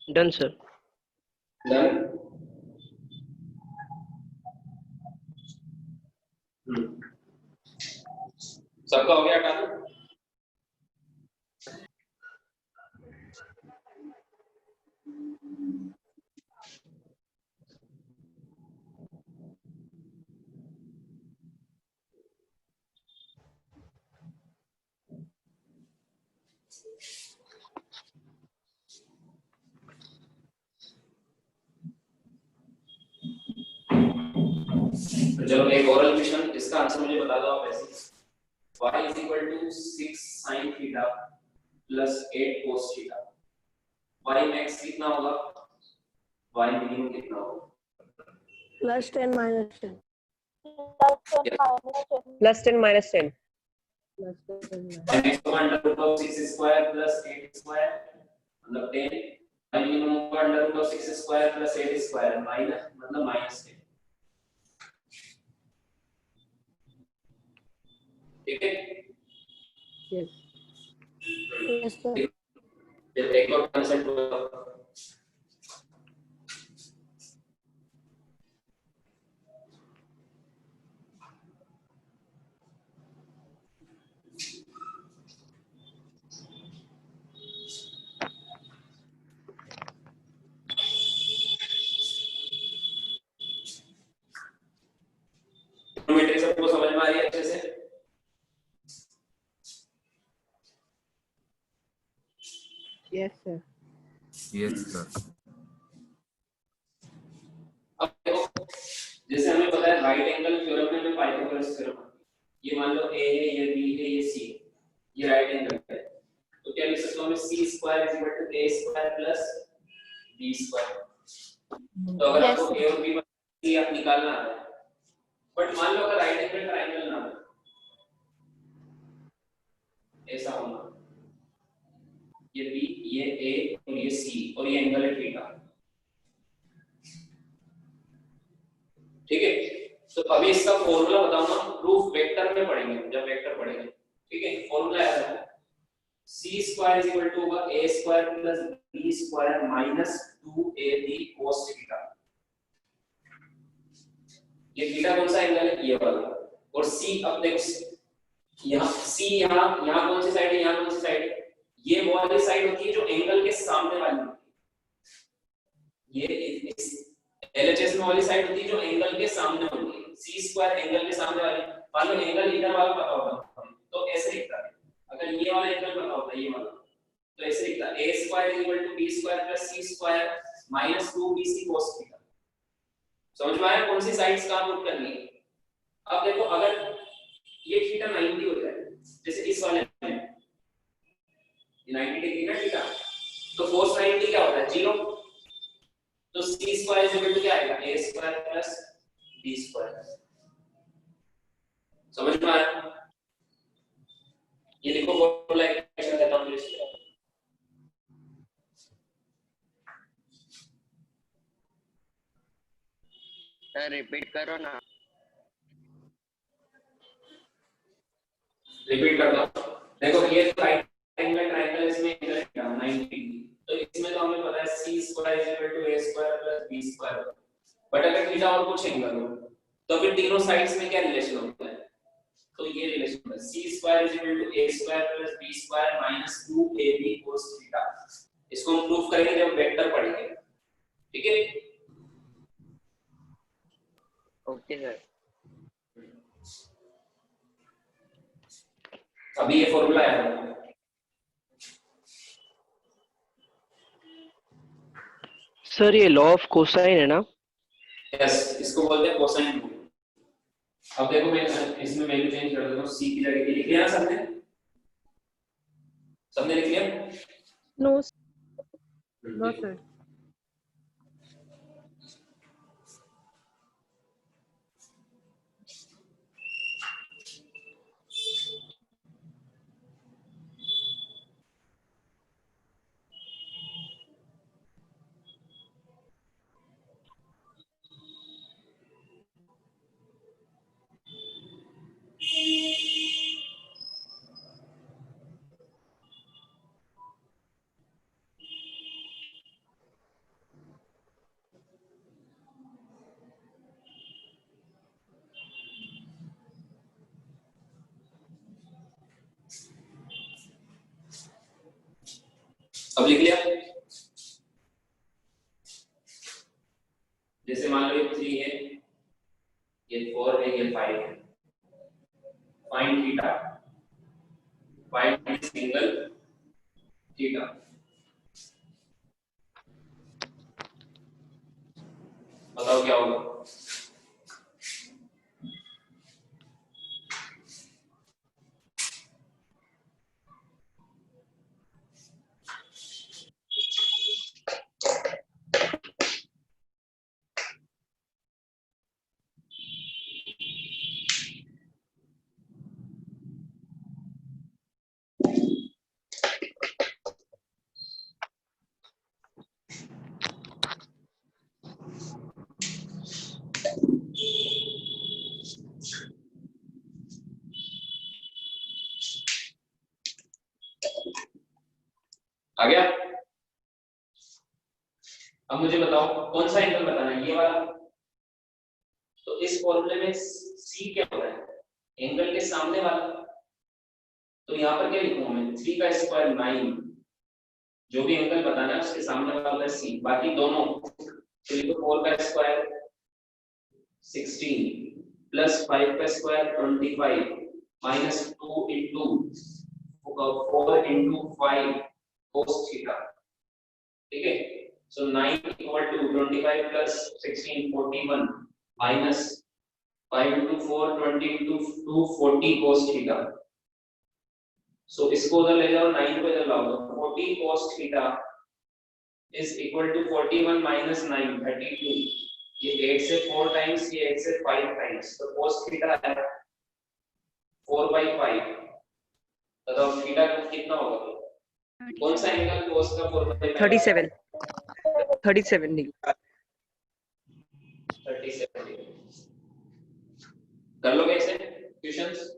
Done sir. डन। सबका हो गया काम? चलो एक ओरल क्वेश्चन, इसका आंसर मुझे बता दो आप ऐसे। y is equal to 6 sin theta plus 8 cos theta। y max कितना होगा? y minimum कितना होगा? +10 -10 +10 -10 y max होगा under root of 6 square plus 8 square मतलब 10। y minimum होगा under root of 6 square plus 8 square minus मतलब -10। ठीक है? Yes sir. फिर एक और कंसेप्ट बताओ। ट्रिग्नोमेट्री सबको समझ में आ रही है अच्छे से? Yes, sir. Yes, sir. अब देखो, जैसे हमें पता है राइट एंगल थ्योरम में पाइथागोरस थ्योरम, ये मान लो a है, ये b है, ये c, ये राइट एंगल है, तो क्या लिख सकता हूं मैं c² = a² + b²। तो अगर आपको a और b में c आप निकालना है, बट मान लो अगर राइट एंगल ट्रायंगल ना हो, ऐसा होगा ये बी, ये ए और ये सी, और ये एंगल है थीटा। ठीक है, तो अभी इसका फॉर्मूला बताऊंगा, प्रूफ वेक्टर में पढ़ेंगे जब वेक्टर पढ़ेंगे। ठीक है, फॉर्मूला याद है, C square is equal to होगा A square plus B square minus 2ab cos theta. ये थीटा कौन सा एंगल है, ये वाला। और सी, अब देखो यहाँ सी, यहाँ कौन सी साइड है, यहाँ कौन सी साइड है, ये वाली साइड होती है जो एंगल के सामने वाली होती है। ये एलएचएस में वाली साइड होती है जो एंगल के सामने होती है। सी स्क्वायर एंगल के सामने वाली, मान लो एंगल इधर वाला पता होता तो ऐसे लिखता है। अगर ये वाला एंगल पता होता ये वाला तो ऐसे लिखता a square equal to b square plus c square minus 2bc cos theta. समझ में आया कौन सी साइड्स कहां पुट करनी है? अब देखो, अगर ये थीटा 90 हो जाए, जैसे इस वाले में 90 डिग्री ना थीटा, तो cos 90 क्या होता है, 0। तो c square is equal to क्या आएगा, a square plus b square. समझ में आया? ये देखो फॉर्मूला एक्सप्रेशन देता हूं इसको, सर रिपीट करो ना। रिपीट करता हूं। देखो ये राइट एंगल ट्रायंगल, इसमें एंगल है 90 डिग्री, तो इसमें तो हमें पता है c square is equal to a square plus b square. But अगर थीटा और कुछ एंगल हो तो फिर तीनों साइड्स में क्या रिलेशन होता है, तो ये रिलेशन होता है c square is equal to a square plus b square minus 2ab cos theta. इसको हम प्रूफ करेंगे जब वेक्टर पढ़ेंगे। ठीक है, ओके सर। अभी ये फॉर्मूला है। सर ये लॉ ऑफ कोसाइन है ना? यस, इसको बोलते हैं कोसाइन रूल। अब देखो मैं इसमें वैल्यू चेंज कर देता हूं, c की जगह लिख लिया सबने? सबने लिख लिया? No no sir. अब लिख लिया? जैसे मान लो ये 3 है, ये 4 है, ये 5 है। Find theta, find single theta. बताओ क्या होगा? आ गया? अब मुझे बताओ कौन सा एंगल बताना है, ये वाला? तो इस फॉर्मूले में c क्या होता है, एंगल के सामने वाला। तो यहाँ पर क्या लिखूंगा मैं, 3 का स्क्वायर 9, जो भी एंगल बताना है उसके सामने वाला होता है c। बाकी दोनों तो लिखो 4 का स्क्वायर 16 प्लस 5 का square 25 minus 2 into 4 into 5 cos theta. ठीक है, so 9 equal to 25 plus 16 41 minus 5 into 4 20 into 2 40 cos theta. so इसको उधर ले जाओ, 9 को इधर लाओ, 40 cos theta is equal to 41 minus 9 32। ये 8 से 4 टाइम्स, ये 8 से 5 टाइम्स, तो cos थीटा है 4/5। बताओ थीटा कितना होगा? कौन सा एंगल cos का 4/5 37 37 डिग्री 37 डिग्री। कर लोगे इसे क्वेश्चंस?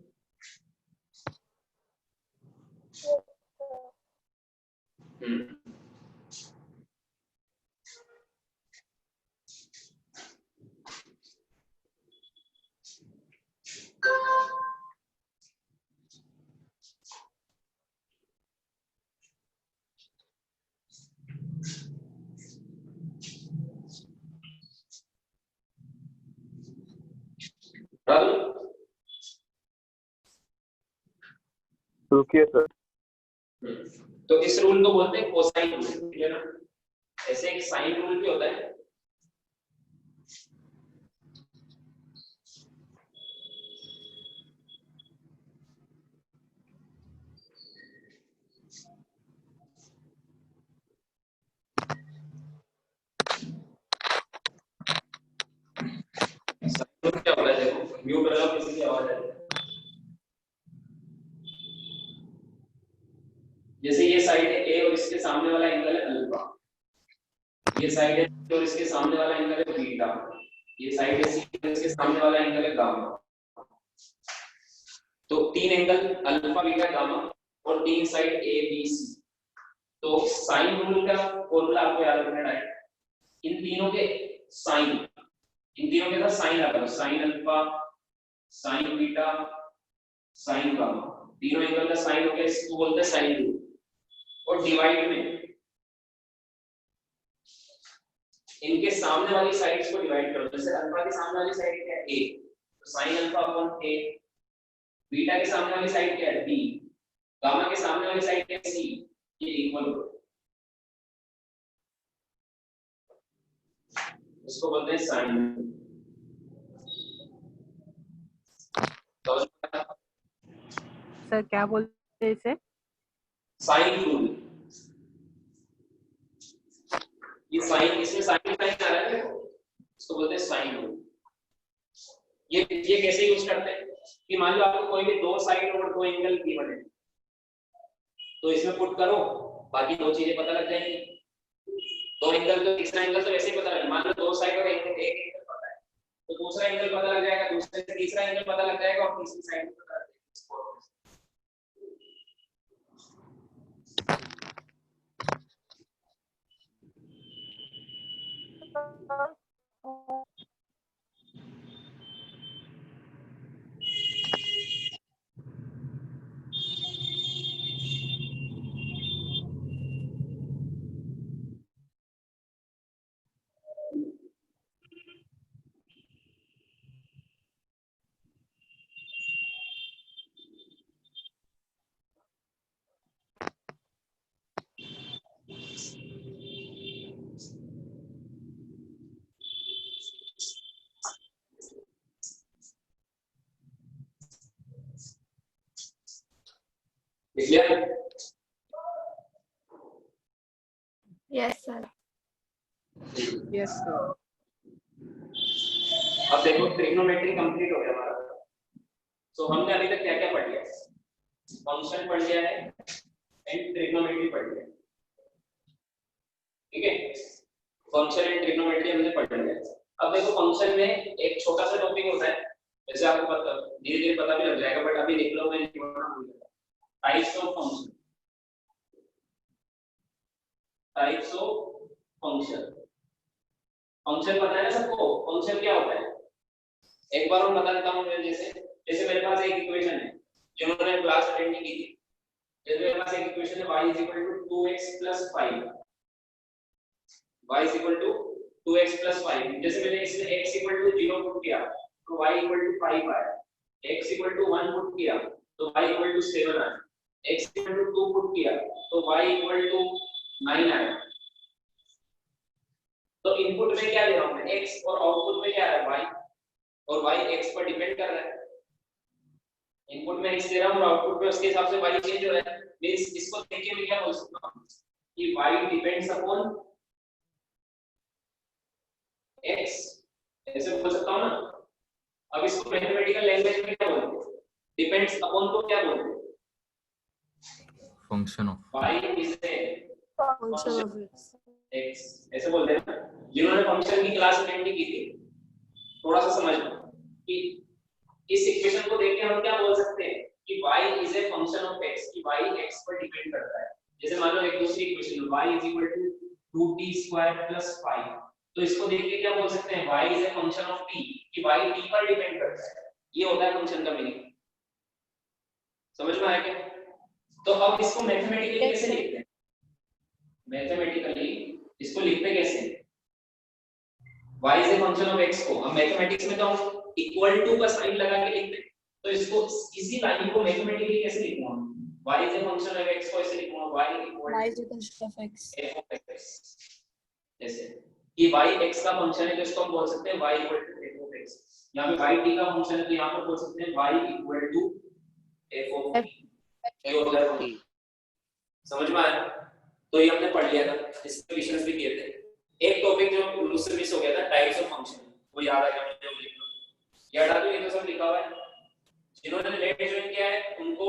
रुकिए सर। तो इस रूल को बोलते हैं कोसाइन रूल, ठीक है ना? ऐसे एक साइन रूल भी होता है। साइन रूल क्या होता है? देखो म्यूट वाला किसी की आवाज है। जैसे ये साइड है ए और इसके सामने वाला एंगल है अल्फा, ये साइड है और इसके सामने वाला एंगल है बीटा, ये साइड है सी और इसके सामने वाला एंगल है गामा। तो तीन एंगल अल्फा बीटा गामा और तीन साइड ए बी सी। तो साइन रूल का फॉर्मूला आपको याद रखना है। इन तीनों के साइन, इन तीनों के साथ साइन लगा दो, sine alpha, sign beta, sign gamma, तीनों एंगल का साइन हो गया, इसको बोलते हैं साइन रूल। और डिवाइड में इनके सामने वाली साइड्स को डिवाइड करो। जैसे अल्फा के सामने वाली साइड क्या है? ए, तो साइन अल्फा अपॉन ए। बीटा के सामने वाली साइड क्या है? बी। गामा के सामने वाली साइड क्या है? सी। ये इक्वल हो, इसको बोलते हैं साइन। सर क्या बोलते हैं इसे? Sine rule. ये साइन, इसमें साइन साइन आ रहा है, इसको बोलते हैं साइन रूल। ये कैसे यूज करते हैं कि मान लो आपको कोई भी दो साइड और दो एंगल गिवन है, तो इसमें पुट करो, बाकी दो चीजें पता लग जाएंगी। दो एंगल तो तीसरा एंगल तो वैसे ही पता लग, मान लो दो साइड और एक एंगल पता है, तो दूसरा एंगल पता लग जाएगा, दूसरे से तीसरा एंगल पता लग जाएगा और तीसरी साइड में पता लग जाएगा। Clear? Yes, sir. Yes sir. अब देखो ट्रिग्नोमेट्री कंप्लीट हो गया हमारा। तो हमने अभी तक क्या क्या पढ़ लिया? फंक्शन पढ़ लिया है एंड ट्रिग्नोमेट्री पढ़ लिया, ठीक है? फंक्शन एंड ट्रिग्नोमेट्री हमने पढ़ लिया। अब देखो फंक्शन में एक छोटा सा टॉपिक होता है, वैसे आपको पता धीरे धीरे पता भी लग जाएगा, बट अभी देख लो, मैं types of function. Types of function, function पता है ना सबको? फंक्शन क्या होता है एक बार मैं बता देता हूं। मैं जैसे मेरे पास एक इक्वेशन है, जिन्होंने क्लास अटेंड नहीं की थी, जैसे मेरे पास एक इक्वेशन है y 2x 5, y 2x 5। जैसे मैंने इसमें x 0 पुट किया तो y 5 आया, x 1 पुट किया तो y 7 आया, x 2 पुट किया तो y 9 आया। तो इनपुट में क्या दे रहा हूं मैं? x, और आउटपुट में क्या आ रहा है? y, और y x पर डिपेंड कर रहा है। इनपुट में x दे रहा हूं और आउटपुट में उसके हिसाब से y चेंज हो रहा है। मींस इसको देख के मैं क्या बोल सकता हूं कि y डिपेंड्स अपॉन x, ऐसे बोल सकता हूं ना। अब इसको मैथमेटिकल लैंग्वेज में क्या बोलते हैं? डिपेंड्स अपॉन को क्या बोलते हैं? function of y is a Function of x. x, ऐसे बोलते हैं ना, जिन्होंने फंक्शन की क्लास अटेंड नहीं की थी, थोड़ा सा समझ लो कि इस इक्वेशन को देख के हम क्या बोल सकते हैं कि y is a function of x, कि y x पर डिपेंड करता है। जैसे मान लो एक दूसरी equation y is equal to 2t square plus 5, तो इसको देख के क्या बोल सकते हैं, y is a function of t, कि y t पर डिपेंड करता है। ये होता है फंक्शन का मीनिंग। समझ में आया क्या? तो अब इसको मैथमेटिकली कैसे लिखते हैं? मैथमेटिकली इसको लिखते कैसे? y is a function of x को हम मैथमेटिक्स में तो हम इक्वल टू का साइन लगा के लिखते हैं, तो इसको इसी लाइन को मैथमेटिकली कैसे लिखूंगा? y is a function of x को ऐसे लिखूंगा, y equal Y is a function of x. f of x, ऐसे कि y x का फंक्शन है, तो इसको हम बोल सकते हैं y equal to f of x। यहाँ पे y t का फंक्शन है, तो यहाँ पर बोल सकते हैं y equal to f of t। ये होता है फंक्शन। समझ में आया? तो ये हमने पढ़ लिया था, इसके क्वेश्चंस भी किए थे। एक टॉपिक जो मुझसे मिस हो गया था, टाइप्स ऑफ फंक्शन, वो याद आ गया मुझे, लिख लो। ये हटा दो, ये तो सब लिखा हुआ है। जिन्होंने लेट ज्वाइन किया है उनको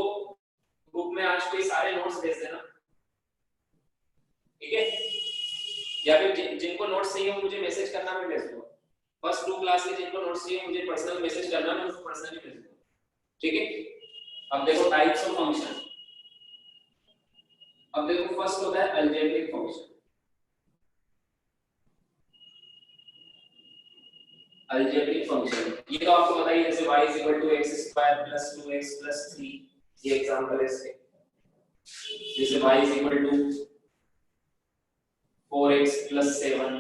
ग्रुप में आज कोई सारे नोट्स भेज देना, ठीक है? या फिर जिनको नोट्स चाहिए वो मुझे मैसेज करना, मैं भेज दूंगा। फर्स्ट 2 क्लास के जिनको नोट्स चाहिए मुझे पर्सनल मैसेज करना, मैं उनको पर्सनली भेज दूंगा, ठीक है? अब देखो टाइप्स ऑफ फंक्शन। अब देखो फर्स्ट होता है अलजेब्रिक फंक्शन। अलजेब्रिक फंक्शन ये तो आपको पता ही है, जैसे y = x² + 2x + 3, ये एग्जांपल है इसके। जैसे y = 4x + 7,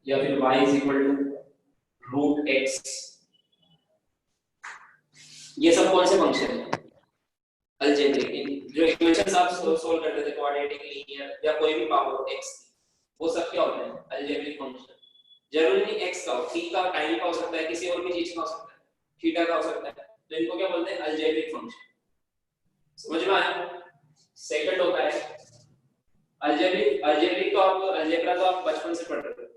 या फिर y = √x। ये सब कौन से फंक्शन है? अलजेब्रिक। जो इक्वेशंस आप सोल्व करते थे, क्वाड्रेटिक, लीनियर या कोई भी पावर x, वो सब क्या होते हैं? Algebraic function. जरूरी नहीं x का हो, t का, टाइम का हो सकता है, किसी और भी चीज का हो सकता है, थीटा का हो सकता है, तो इनको क्या बोलते हैं? Algebraic function. समझ में आया? सेकंड होता है अलजेब्रिक। अलजेब्रिक तो आप अलजेब्रा तो आप बचपन से पढ़ रहे हो,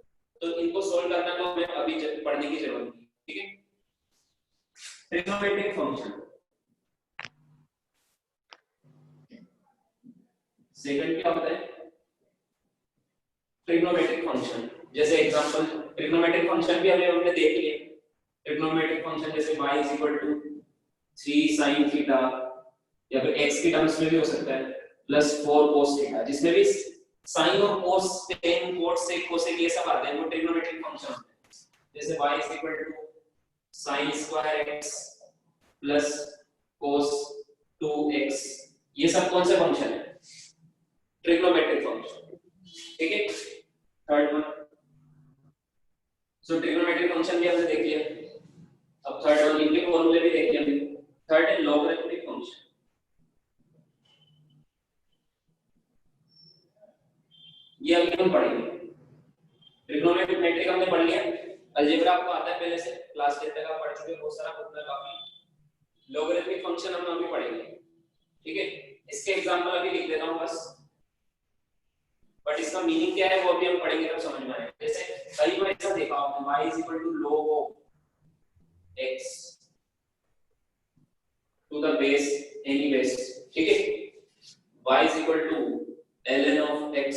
तो इनको सोल्व करना तो हमें अभी पढ़ने की जरूरत नहीं, ठीक है? ट्रिग्नोमेट्रिक फंक्शन सेकंड क्या होता है? Trigonometric function. जैसे एग्जांपल ट्रिग्नोमेट्रिक फंक्शन भी हमने देख लिए। ट्रिग्नोमेट्रिक फंक्शन जैसे y = 3 sin थीटा, या फिर x की टर्म्स में भी हो सकता है, +4 cos थीटा, जिसमें भी sin और cos, tan, cot, sec, cosec ये सब आते हैं, वो ट्रिग्नोमेट्रिक फंक्शन होते हैं। जैसे y = sin² x + cos 2x, ये सब कौन से फंक्शन है? ट्रिग्नोमेट्रिक फंक्शन, ठीक है? थर्ड वन, सो ट्रिग्नोमेट्रिक फंक्शन भी हमने देख लिया। अब थर्ड वन, इनके फॉर्मूले भी देख लिया। थर्ड है लॉगरिथमिक फंक्शन। ये अभी हम पढ़ेंगे। ट्रिग्नोमेट्रिक हमने पढ़ लिया, अलजेब्रा आपको आता है पहले से, क्लास 10 तक आप पढ़ चुके हो, बहुत सारा बुक में काफी। लॉगरिथमिक फंक्शन हम अभी पढ़ेंगे, ठीक है? इसके एग्जांपल अभी लिख देता हूं बस, बट इसका मीनिंग क्या है वो अभी हम पढ़ेंगे तब समझ में आएगा। जैसे कई बार ऐसा देखा आपने, y = log of x to the base any base, ठीक है? y = ln of x,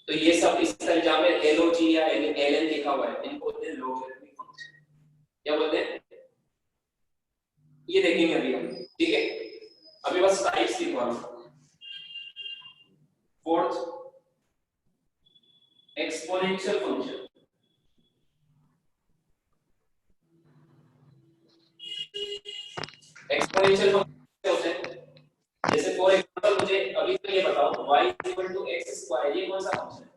तो ये सब इस तरह जहां पे log या ln लिखा हुआ है, इनको बोलते हैं लॉगरिथमिक फंक्शन। क्या बोलते हैं? ये देखेंगे अभी हम, ठीक है? अभी बस टाइप्स लिखवा रहा हूं। Fourth, exponential function. Exponential function होते हैं, जैसे फॉर एग्जांपल मुझे अभी तो ये बताओ y = x², ये कौन सा फंक्शन है?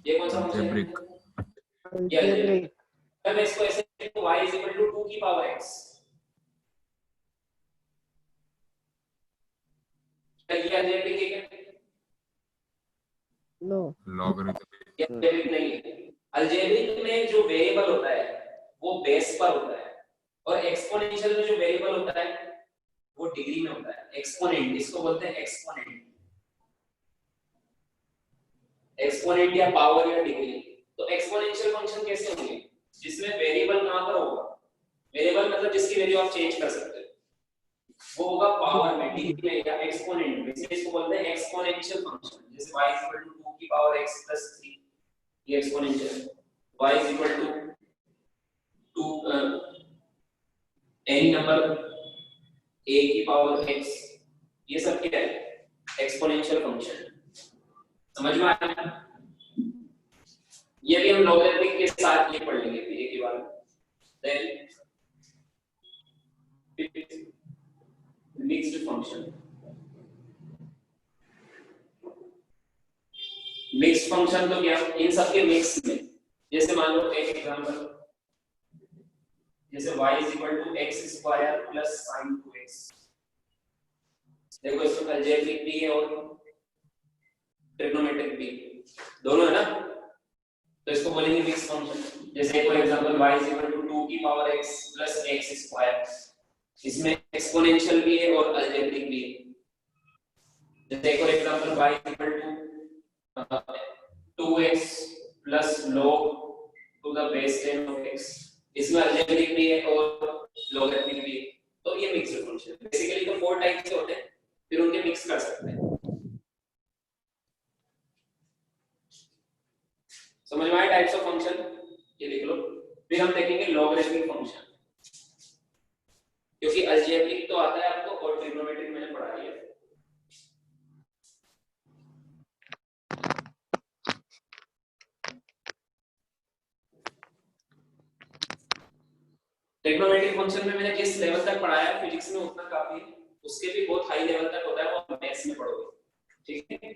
ये कौन सा फंक्शन है? अलजेब्रिक। अब इसको ऐसे लिखो, y = 2 की पावर x, ये अलजेब्रिक है क्या? नो, लॉगरिथमिक ये अलजेब्रिक नहीं है। अलजेब्रिक में जो वेरिएबल होता है वो बेस पर होता है, और एक्सपोनेंशियल में जो वेरिएबल होता है वो डिग्री में होता है। एक्सपोनेंट, इसको बोलते हैं एक्सपोनेंट। एक्सपोनेंट या पावर या डिग्री। तो एक्सपोनेंशियल फंक्शन कैसे होंगे? जिसमें वेरिएबल कहां पर होगा? वेरिएबल मतलब जिसकी वैल्यू आप चेंज कर सकते हो। वो होगा पावर में, डिग्री में या एक्सपोनेंट में। इसको बोलते हैं एक्सपोनेंशियल फंक्शन। जैसे y = 2 की पावर x + 3, ये exponential. y = 2 any number a की पावर x, ये सब क्या है? Exponential function. समझ में आया? ये भी हम लॉगरिथमिक के साथ ये पढ़ लेंगे एक ही बार। Then mixed function. Mixed function तो क्या, इन सब के मिक्स में। जैसे मान लो एक एग्जांपल, जैसे y = x² + sin 2x। देखो इसमें अलजेब्रिक भी है और ट्रिग्नोमेट्रिक भी, दोनों है ना, तो इसको बोलेंगे मिक्स फंक्शन। जैसे फॉर एग्जांपल y = 2 की पावर x + x², इसमें एक्सपोनेंशियल भी है और अलजेब्रिक भी है। जैसे for example y = 2x + log to the base 10 of x, इसमें अलजेब्रिक भी है और लॉगरिथमिक भी है। तो ये मिक्स्ड फंक्शन बेसिकली तो 4 टाइप के होते हैं, फिर उनके मिक्स कर सकते हैं। समझ में आया टाइप्स ऑफ फंक्शन? ये लिख लो। फिर हम देखेंगे लॉगरिथमिक फंक्शन, क्योंकि अलजेब्रिक तो आता है आपको और ट्रिग्नोमेट्रिक मैंने पढ़ा है। ट्रिग्नोमेट्रिक फंक्शन में मैंने जिस लेवल तक पढ़ाया फिजिक्स में उतना काफी है, उसके भी बहुत हाई लेवल तक होता है, वो मैथ्स में पढ़ोगे। ठीक है?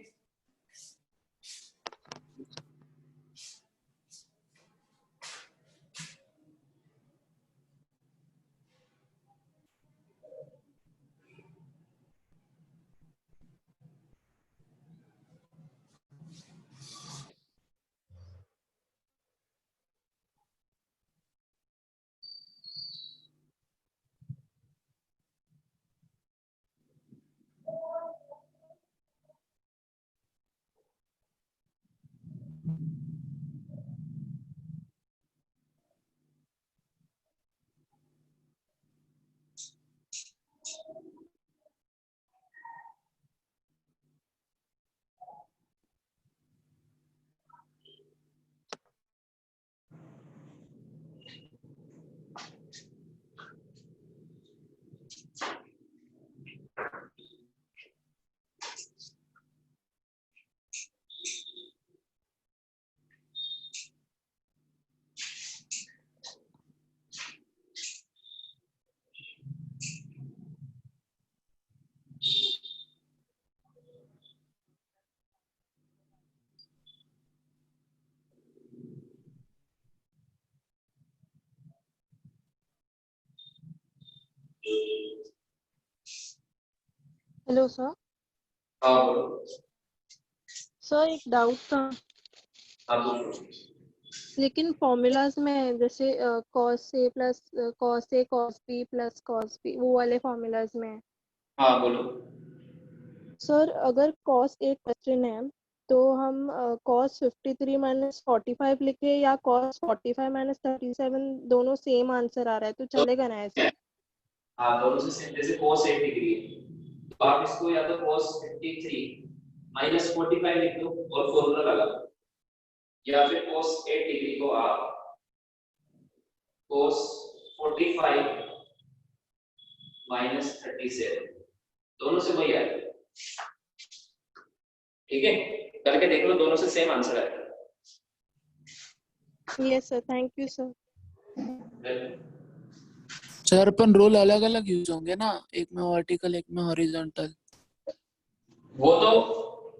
Hello sir. हाँ बोलो। सर एक डाउट था, हाँ बोलो। लेकिन फॉर्मूलाज में जैसे cos A plus cos A cos B plus cos B, वो वाले फॉर्मूलाज में हाँ बोलो। सर अगर cos एक क्वेश्चन है तो हम cos 53 माइनस 45 लिखे या cos 45 माइनस 37, दोनों सेम आंसर आ रहा है तो चलेगा ना ऐसे? हाँ दोनों से सेम। जैसे cos 8 डिग्री है तो आप इसको या तो cos 53 माइनस 45 लिख लो और फॉर्मूला लगा लो, या फिर cos 8 डिग्री को आप cos 45 माइनस 37, दोनों से वही आएगा। ठीक है, करके देख लो, दोनों से सेम आंसर आएगा। Yes sir, thank you sir. Sir अपन रोल अलग अलग यूज होंगे ना, एक में वर्टिकल एक में हॉरिजॉन्टल? वो तो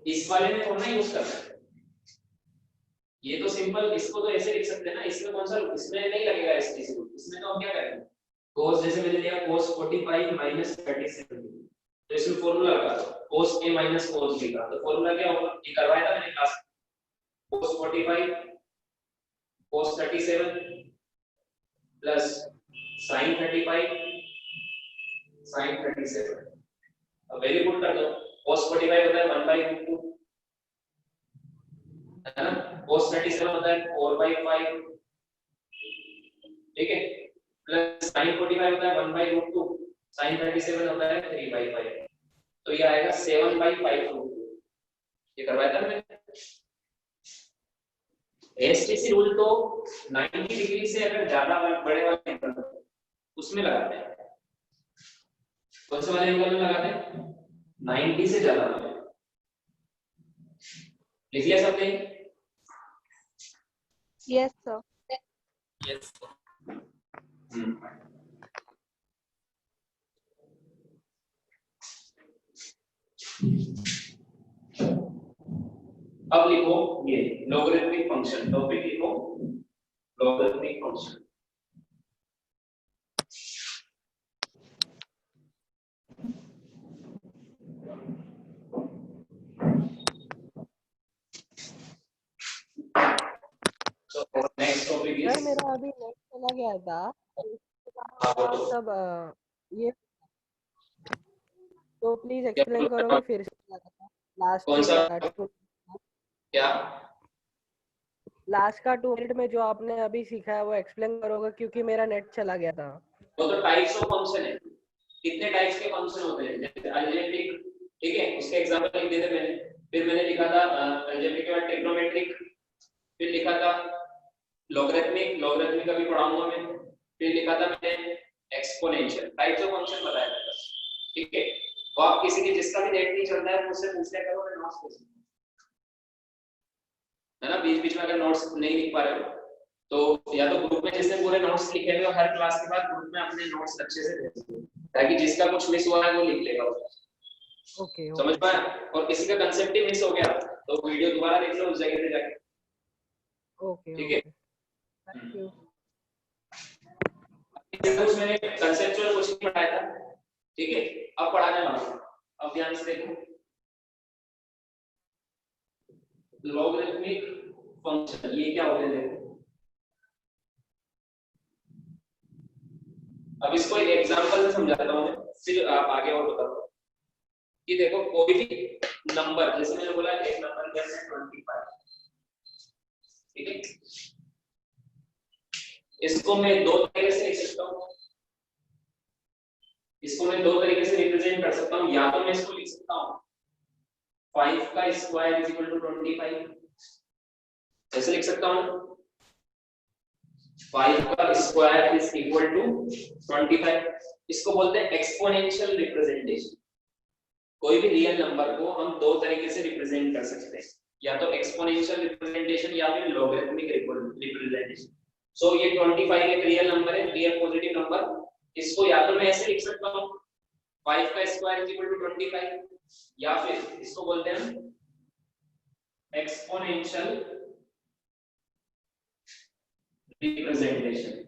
इस वाले में थोड़ा यूज करना है, ये तो सिंपल, इसको तो ऐसे लिख सकते हैं ना। इसमें कौन सा, इसमें नहीं लगेगा एसटीसी रूल। इसमें तो हम क्या करेंगे, cos जैसे मैंने लिया cos 45 माइनस 37, तो इसमें फॉर्मूला लगा cos a minus cos b का, तो फॉर्मूला क्या होगा, ये करवाया था मैंने class. cos 45 cos 37 plus sin 35 sin 37। अब वेरी गुड कर दो। cos 45 होता है 1/2, है ना। cos 37 होता है 4/5, ठीक है, प्लस sin 45 होता है 1/√2। sin 37 होता है 3/5, तो ये आएगा 7/5 ये करवाया था मैंने। एसटीसी रूल तो 90 डिग्री से अगर ज्यादा बड़े वाले एंगल उसमें लगाते हैं। कौन से वाले एंगल में लगाते हैं? 90 से ज्यादा वाले। लिख लिया सबने? Yes sir. यस। अब लिखो ये लॉगरिथमिक फंक्शन, टॉपिक लिखो logarithmic function. So next topic is sir मेरा अभी नेट चला गया था तब ये तो प्लीज एक्सप्लेन करोगे फिर से लास्ट कौन सा क्या लास्ट का 2 मिनट में जो आपने अभी सीखा है वो एक्सप्लेन करोगे क्योंकि मेरा नेट चला गया था। वो तो टाइप्स ऑफ फंक्शन है, कितने टाइप्स के फंक्शन होते हैं जैसे अलजेब्रिक, ठीक है उसके एग्जांपल लिख देते मैंने। फिर मैंने लिखा था अलजेब्रिक के बाद ट्रिग्नोमेट्रिक, फिर लिखा था लॉगरिथमिक, लॉगरिथमिक का भी पढ़ाऊंगा मैं। फिर लिखा था मैंने एक्सपोनेंशियल। टाइप्स ऑफ फंक्शन बताया था, ठीक है। तो आप किसी के जिसका भी नेट नहीं चलता है मुझसे पूछ लिया करो, मैं नोट्स दे दूंगा, है ना। बीच बीच में अगर नोट्स नहीं लिख पा रहे हो तो या तो ग्रुप में जिसने पूरे नोट्स लिखे हुए हर क्लास के बाद ग्रुप में अपने नोट्स अच्छे से भेज दो ताकि जिसका कुछ मिस हुआ है वो लिख लेगा। ओके समझ पाए? और किसी का कंसेप्ट ही मिस हो गया तो वीडियो दोबारा देख लो उस जगह पे जाके। ओके ठीक है, थैंक यू। मैंने कंसेप्चुअल कुछ नहीं पढ़ाया था, ठीक है। अब पढ़ाने वाला हूं, अब ध्यान से देखो लॉगरिथमिक फंक्शन ये क्या होते हैं देखो। अब इसको एक एग्जांपल से समझाता हूं मैं, फिर आप आगे और बताओ कि देखो कोई भी नंबर, जैसे मैंने बोला एक नंबर क्या है 25, ठीक है। इसको मैं दो तरीके से लिख सकता हूं, इसको मैं दो तरीके से रिप्रेजेंट कर सकता हूं। या तो मैं इसको लिख सकता हूं 5 का स्क्वायर इज इक्वल टू 25, ऐसे लिख सकता हूं 5 का स्क्वायर इज इक्वल टू 25। इसको बोलते हैं एक्सपोनेंशियल रिप्रेजेंटेशन। कोई भी रियल नंबर को हम दो तरीके से रिप्रेजेंट कर सकते हैं, या तो एक्सपोनेंशियल रिप्रेजेंटेशन या फिर लॉगरिथमिक रिप्रेजेंटेशन। सो ये 25 एक रियल नंबर है, रियल पॉजिटिव नंबर। इसको या तो मैं ऐसे लिख सकता हूं 5 का स्क्वायर इज इक्वल टू 25, या फिर इसको बोलते हैं एक्सपोनेंशियल रिप्रेजेंटेशन,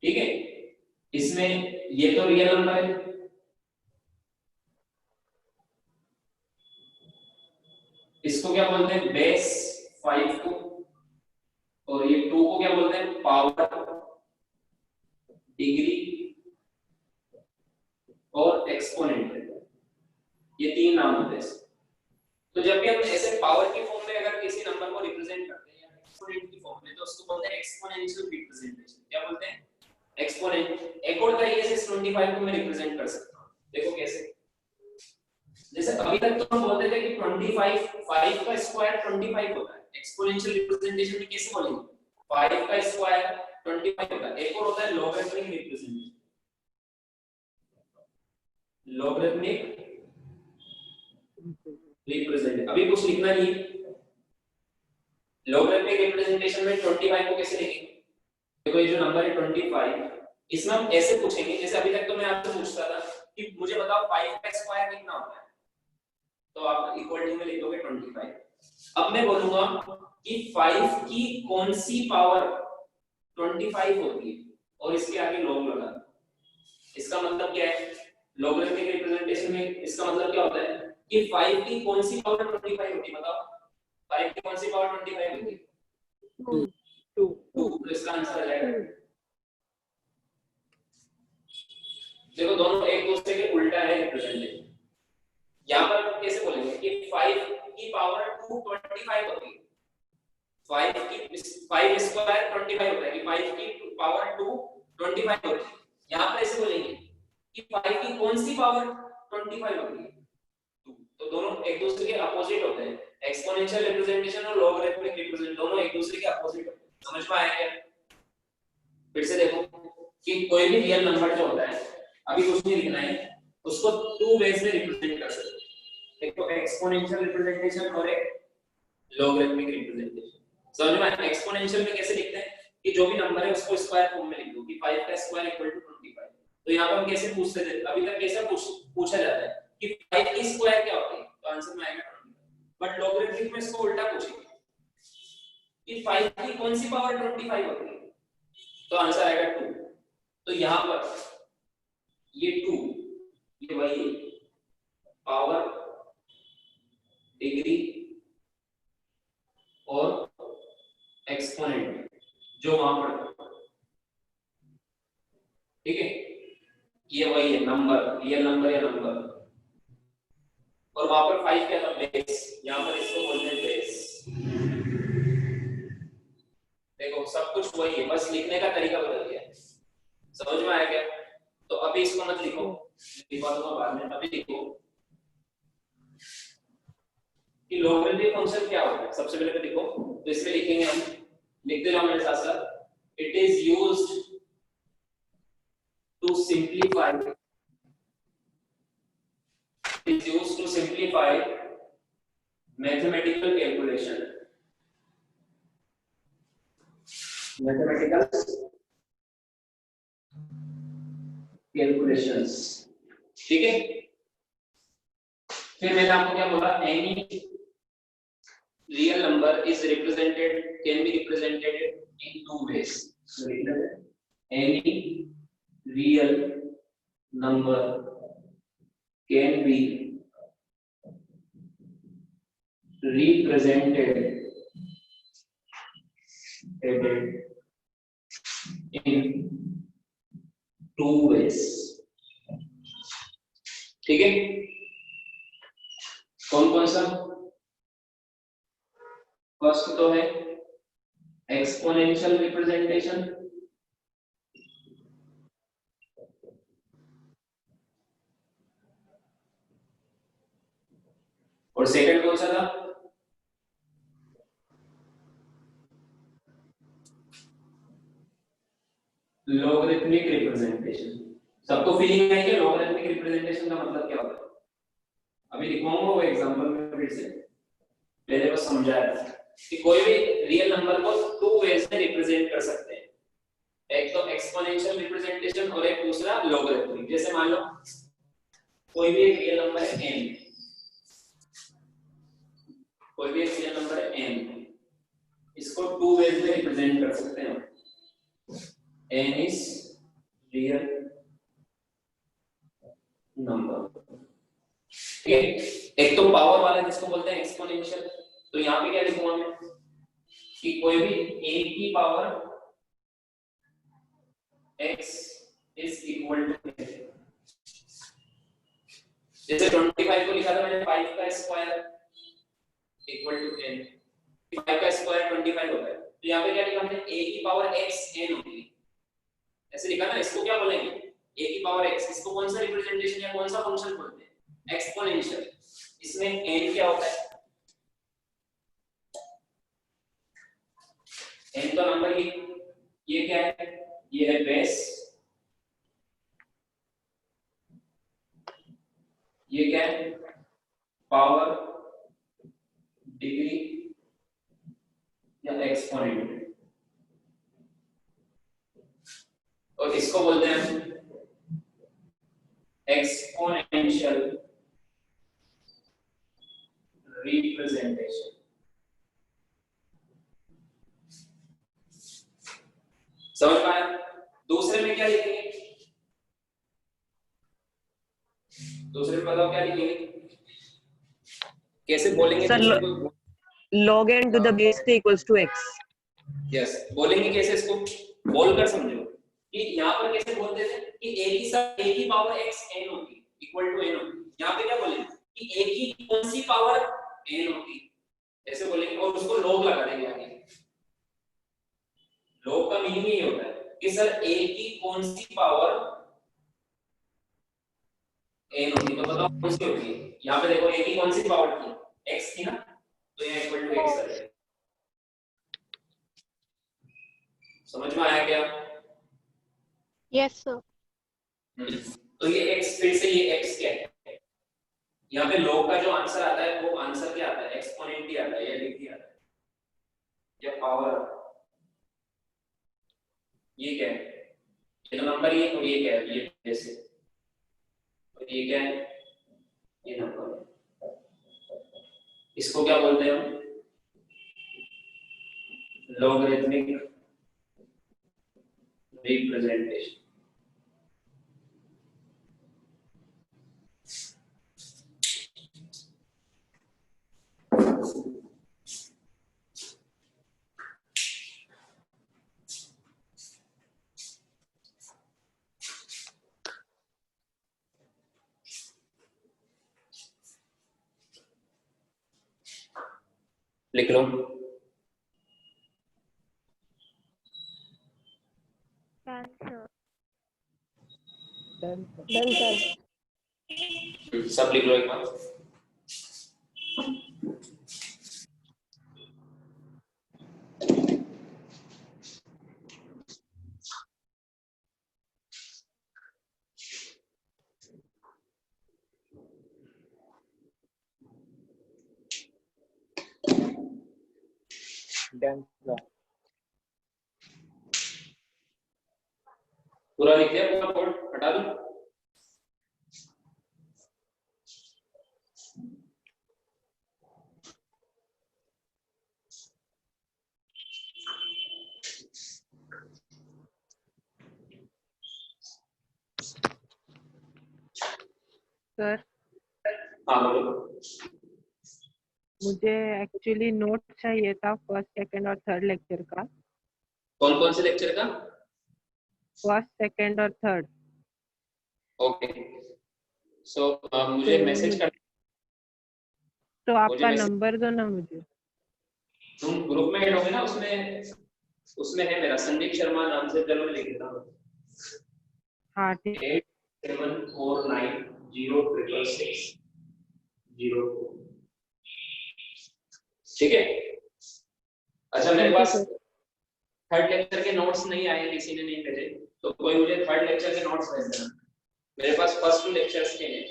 ठीक है। इसमें ये तो रियल नंबर है, इसको क्या बोलते हैं बेस 5 को, और ये 2 को क्या बोलते हैं पावर, डिग्री और एक्सपोनेंट। ये तीन नाम होते हैं। तो जब भी हम ऐसे पावर की फॉर्म में अगर किसी नंबर को रिप्रेजेंट करते हैं या एक्सपोनेंट की फॉर्म में, तो उसको बोलते हैं एक्सपोनेंशियल रिप्रेजेंटेशन। क्या बोलते हैं? एक्सपोनेंट। एक और तरीके से इस 25 को मैं रिप्रेजेंट कर सकता हूं, देखो कैसे। जैसे अभी तक तो हम बोलते थे कि 25 5 का स्क्वायर 25 होता है। एक्सपोनेंशियल रिप्रेजेंटेशन में कैसे बोलेंगे? 5 का स्क्वायर 25 होता है। एक और होता है लॉगरिथमिक रिप्रेजेंटेशन। लॉगरिथमिक रिप्रेजेंट, अभी कुछ लिखना नहीं है। लॉगरिथमिक रिप्रेजेंटेशन में 25 को कैसे लिखेंगे? देखो ये जो नंबर है 25, इसमें हम ऐसे पूछेंगे जैसे अभी तक तो मैं आपसे पूछता था कि मुझे बताओ 5 का स्क्वायर कितना होता है, तो आप इक्वल टू में लिख दोगे 25। अब मैं बोलूंगा कि 5 की कौन सी पावर 25 होती है और इसके आगे लॉग लगा दो। इसका मतलब क्या है? लॉगरिथमिक रिप्रेजेंटेशन में इसका मतलब क्या होता है कि 5 की कौन सी पावर 25 होती है? बताओ 5 की कौन सी पावर 25 होती है? 2। तो इसका आंसर आ जाएगा। देखो दोनों एक दूसरे के उल्टा है रिप्रेजेंटेशन। यहां पर हम कैसे बोलेंगे कि 5 की पावर 2 25 होती है, 5 स्क्वायर 25 होता है कि 5 की पावर 2 25 होती है। यहाँ पर ऐसे बोलेंगे कि 5 की कौन सी पावर 25 होती है, तो दोनों एक दूसरे के अपोजिट होते हैं। एक्सपोनेंशियल रिप्रेजेंटेशन और लॉगरिथमिक रिप्रेजेंटेशन दोनों एक दूसरे के अपोजिट होते हैं। समझ में आया क्या? फिर से देखो कि कोई भी रियल नंबर जो होता है, अभी कुछ नहीं लिखना है, उसको टू वेज में रिप्रेजेंट कर सकते हैं, एक तो एक्सपोनेंशियल रिप्रेजेंटेशन और एक लॉगरिथमिक रिप्रेजेंटेशन। समझ में आया? एक्सपोनेंशियल में कैसे लिखते हैं कि जो भी नंबर है उसको स्क्वायर फॉर्म में लिख दो कि 5 का स्क्वायर इक्वल टू 25। तो यहाँ पर हम कैसे पूछते थे, अभी तक कैसे पूछा जाता है कि 5 की स्क्वायर क्या होती है, तो आंसर में आएगा 25। बट लॉगरिथमिक में इसको उल्टा पूछेंगे कि 5 की कौन सी पावर 25 होती है, तो आंसर आएगा 2। तो यहाँ पर ये 2 ये वही पावर, डिग्री और एक्सपोनेंट जो वहां पर, ठीक है, ये वही है नंबर, रियल नंबर या नंबर, और वहां पर 5 क्या था, बेस, यहाँ पर इसको बोलते हैं बेस। देखो सब कुछ वही है, बस लिखने का तरीका बदल गया। समझ में आया क्या? तो अभी इसको मत लिखो, लिखवा दूंगा बाद में, अभी लिखो कि लॉगरिथमिक फंक्शन क्या होता है। सबसे पहले तो लिखो, तो इसमें लिखेंगे हम, लिखते जाओ मेरे साथ साथ। It is used to simplify, it is used to simplify mathematical calculation, mathematical calculations, ठीक है। फिर मैंने आपको क्या बोला, any real number is represented, can be represented in two ways. So any real number can be represented in two ways, ठीक है। कौन कौन सा? फर्स्ट तो है एक्सपोनेंशियल रिप्रेजेंटेशन, और सेकंड कौन सा था? Logarithmic representation. सबको फीलिंग है कि लॉगरिथमिक रिप्रेजेंटेशन का मतलब क्या होता है? अभी लिखवाऊंगा वो एग्जांपल में, फिर से पहले बस समझाया कि कोई भी रियल नंबर को टू वेज में रिप्रेजेंट कर सकते हैं, एक तो एक्सपोनेंशियल रिप्रेजेंटेशन और एक दूसरा लॉगरिथमिक। जैसे मान लो कोई भी एक रियल नंबर है n, कोई भी एक रियल नंबर है n, इसको टू वेज में रिप्रेजेंट कर सकते हैं। n इज रियल नंबर, ठीक है। एक तो पावर वाला जिसको बोलते हैं एक्सपोनेंशियल, तो यहाँ पे क्या लिखूंगा मैं कि कोई भी a की power x is equal to, जैसे 25 को लिखा था मैंने 5 का स्क्वायर इक्वल टू n, 5 का स्क्वायर 25 होता है। तो यहाँ पे क्या लिखा हमने, a की पावर x n होती है, ऐसे लिखा ना। इसको क्या बोलेंगे, a की पावर x, इसको कौन सा रिप्रेजेंटेशन या कौन सा फंक्शन बोलते हैं, एक्सपोनेंशियल। इसमें n क्या होता है, n तो नंबर ही, ये क्या है, ये है बेस, ये क्या है, पावर, डिग्री या एक्सपोनेंट, और इसको बोलते हैं एक्सपोनेंशियल रिप्रेजेंटेशन। समझ में आया? दूसरे में क्या लिखेंगे, दूसरे में बताओ क्या लिखेंगे, कैसे बोलेंगे? log n to the base equals to x। Yes, बोलेंगे कैसे, इसको बोलकर समझो कि यहाँ पर कैसे बोलते थे कि a की पावर x n होती इक्वल टू n होती। यहाँ पे क्या बोलेंगे कि a की कौन सी पावर n होती, ऐसे बोलेंगे और उसको log लगा देंगे आगे। log का मीनिंग यही होता है कि सर a की कौन सी पावर n होती है, तो बताओ कौन सी होती है। यहाँ पे देखो a की कौन सी पावर थी, x थी ना, तो ये इक्वल टू x है। समझ में आया क्या? Yes sir. तो ये x फिर से ये x क्या है, यहाँ पे log का जो आंसर आता है वो आंसर क्या आता है, एक्सपोनेंट ही आता है या डिग्री आता है या पावर। ये क्या है, ये तो नंबर ही है, और ये क्या है, ये जैसे, और ये क्या है, ये नंबर है। इसको क्या बोलते हैं हम, लॉगरिथमिक रिप्रेजेंटेशन। लिख लो। Done sir. सब लिख लो एक बार। Done sir. पूरा लिख दिया, पूरा कोड हटा दूं? सर हाँ बोलो। मुझे एक्चुअली नोट चाहिए था फर्स्ट सेकंड और थर्ड लेक्चर का। कौन कौन से लेक्चर का? फर्स्ट सेकंड और थर्ड। ओके, सो मुझे मैसेज कर, तो आपका नंबर दो ना मुझे। तुम ग्रुप में ऐड होगे ना, उसमें है मेरा संदीप शर्मा नाम से, चलो मैं लिख देता हूँ। हाँ ठीक। 8749066602। ठीक है। अच्छा, मेरे पास थर्ड लेक्चर के नोट्स नहीं आए, किसी ने नहीं भेजे, तो कोई मुझे थर्ड लेक्चर के नोट्स भेज देना। मेरे पास फर्स्ट 2 लेक्चर्स के हैं,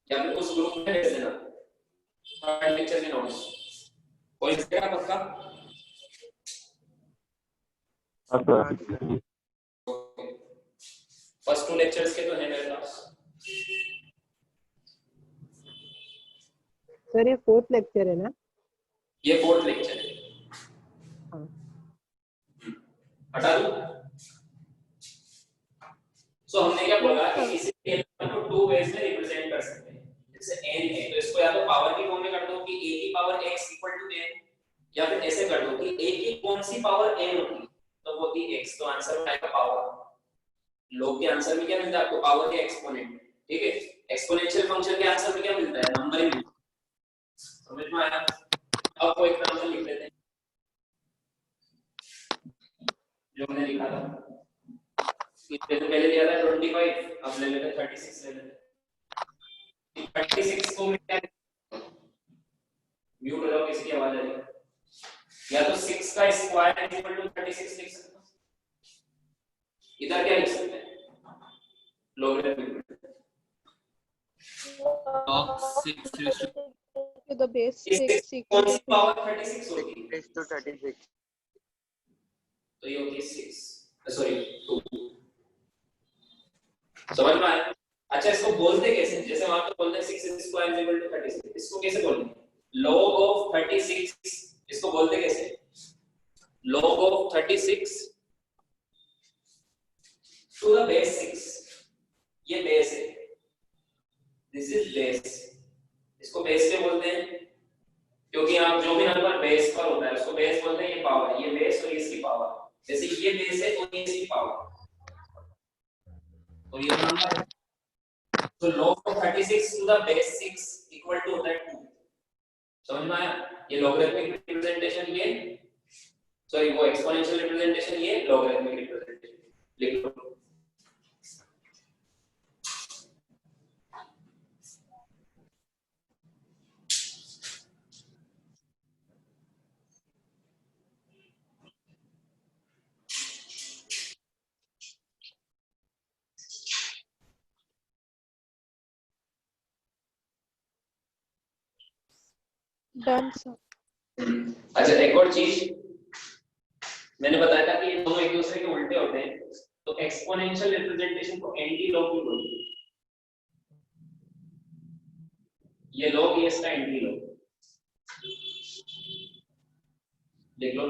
या फिर उस ग्रुप में भेज देना थर्ड लेक्चर के नोट्स। कोई भेजेगा पक्का? फर्स्ट 2 लेक्चर्स के तो है मेरे पास। सर ये फोर्थ लेक्चर है ना? ये फोर्थ लेक्चर है। हाँ। हटा दो। सो हमने क्या बोला कि किसी एलिमेंट को 2 वेज में रिप्रेजेंट कर सकते हैं। जैसे n है तो इसको या तो पावर की फॉर्म में कर दो कि a की power x equal to n, या फिर ऐसे कर दो कि a की कौन सी पावर n होती है, तो वो होती x, तो आंसर हो जाएगा पावर। लोग के आंसर में क्या मिलता है आपको, पावर के एक्सपोनेंट। ठीक है, एक्सपोनेंशियल फंक्शन के आंसर में क्या मिलता है, नंबर ही मिलता है। समझ में आया? अब कोई एग्जांपल लिख लेते हैं जो मैंने लिखा था। इससे तो पहले लिया था 25, अब ले लेते हैं 36 ले लेते हैं। 36 को मैं क्या, म्यूट हो जाओ, किसकी आवाज आ रही है? या तो 6 का स्क्वायर इक्वल टू 36 लिख सकते हैं। इधर क्या लिख सकते हैं, logarithmic log 6 to the base 6 कौन equal सी to पावर 36 होती है, 6 to 36। तो ये होती है 6, सॉरी 2। समझ में आया? अच्छा, इसको बोलते कैसे, जैसे वहां पे बोलते हैं 6 स्क्वायर इक्वल टू 36, इसको कैसे बोलते हैं, log ऑफ 36। इसको बोलते कैसे, log of 36 to the base 6। ये बेस है, दिस इज बेस। इसको बेस क्यों बोलते हैं, क्योंकि आप जो भी नंबर बेस पर होता है उसको बेस बोलते हैं। ये पावर, ये बेस और इसकी पावर, जैसे ये बेस है और ये इसकी पावर, तो ये नंबर है। तो log of 36 to the base 6 equal to होता है 2। समझ में आया? ये लॉगरिथमिक रिप्रेजेंटेशन, ये सॉरी वो एक्सपोनेंशियल रिप्रेजेंटेशन, ये लॉगरिथमिक रिप्रेजेंटेशन लिख लो। Done sir. अच्छा एक और चीज मैंने बताया था कि ये दोनों एक दूसरे के उल्टे होते हैं, तो एक्सपोनेंशियल रिप्रेजेंटेशन को एंटी लॉग भी बोलते हैं। ये लॉग, ये इसका एंटी लॉग, देख लो।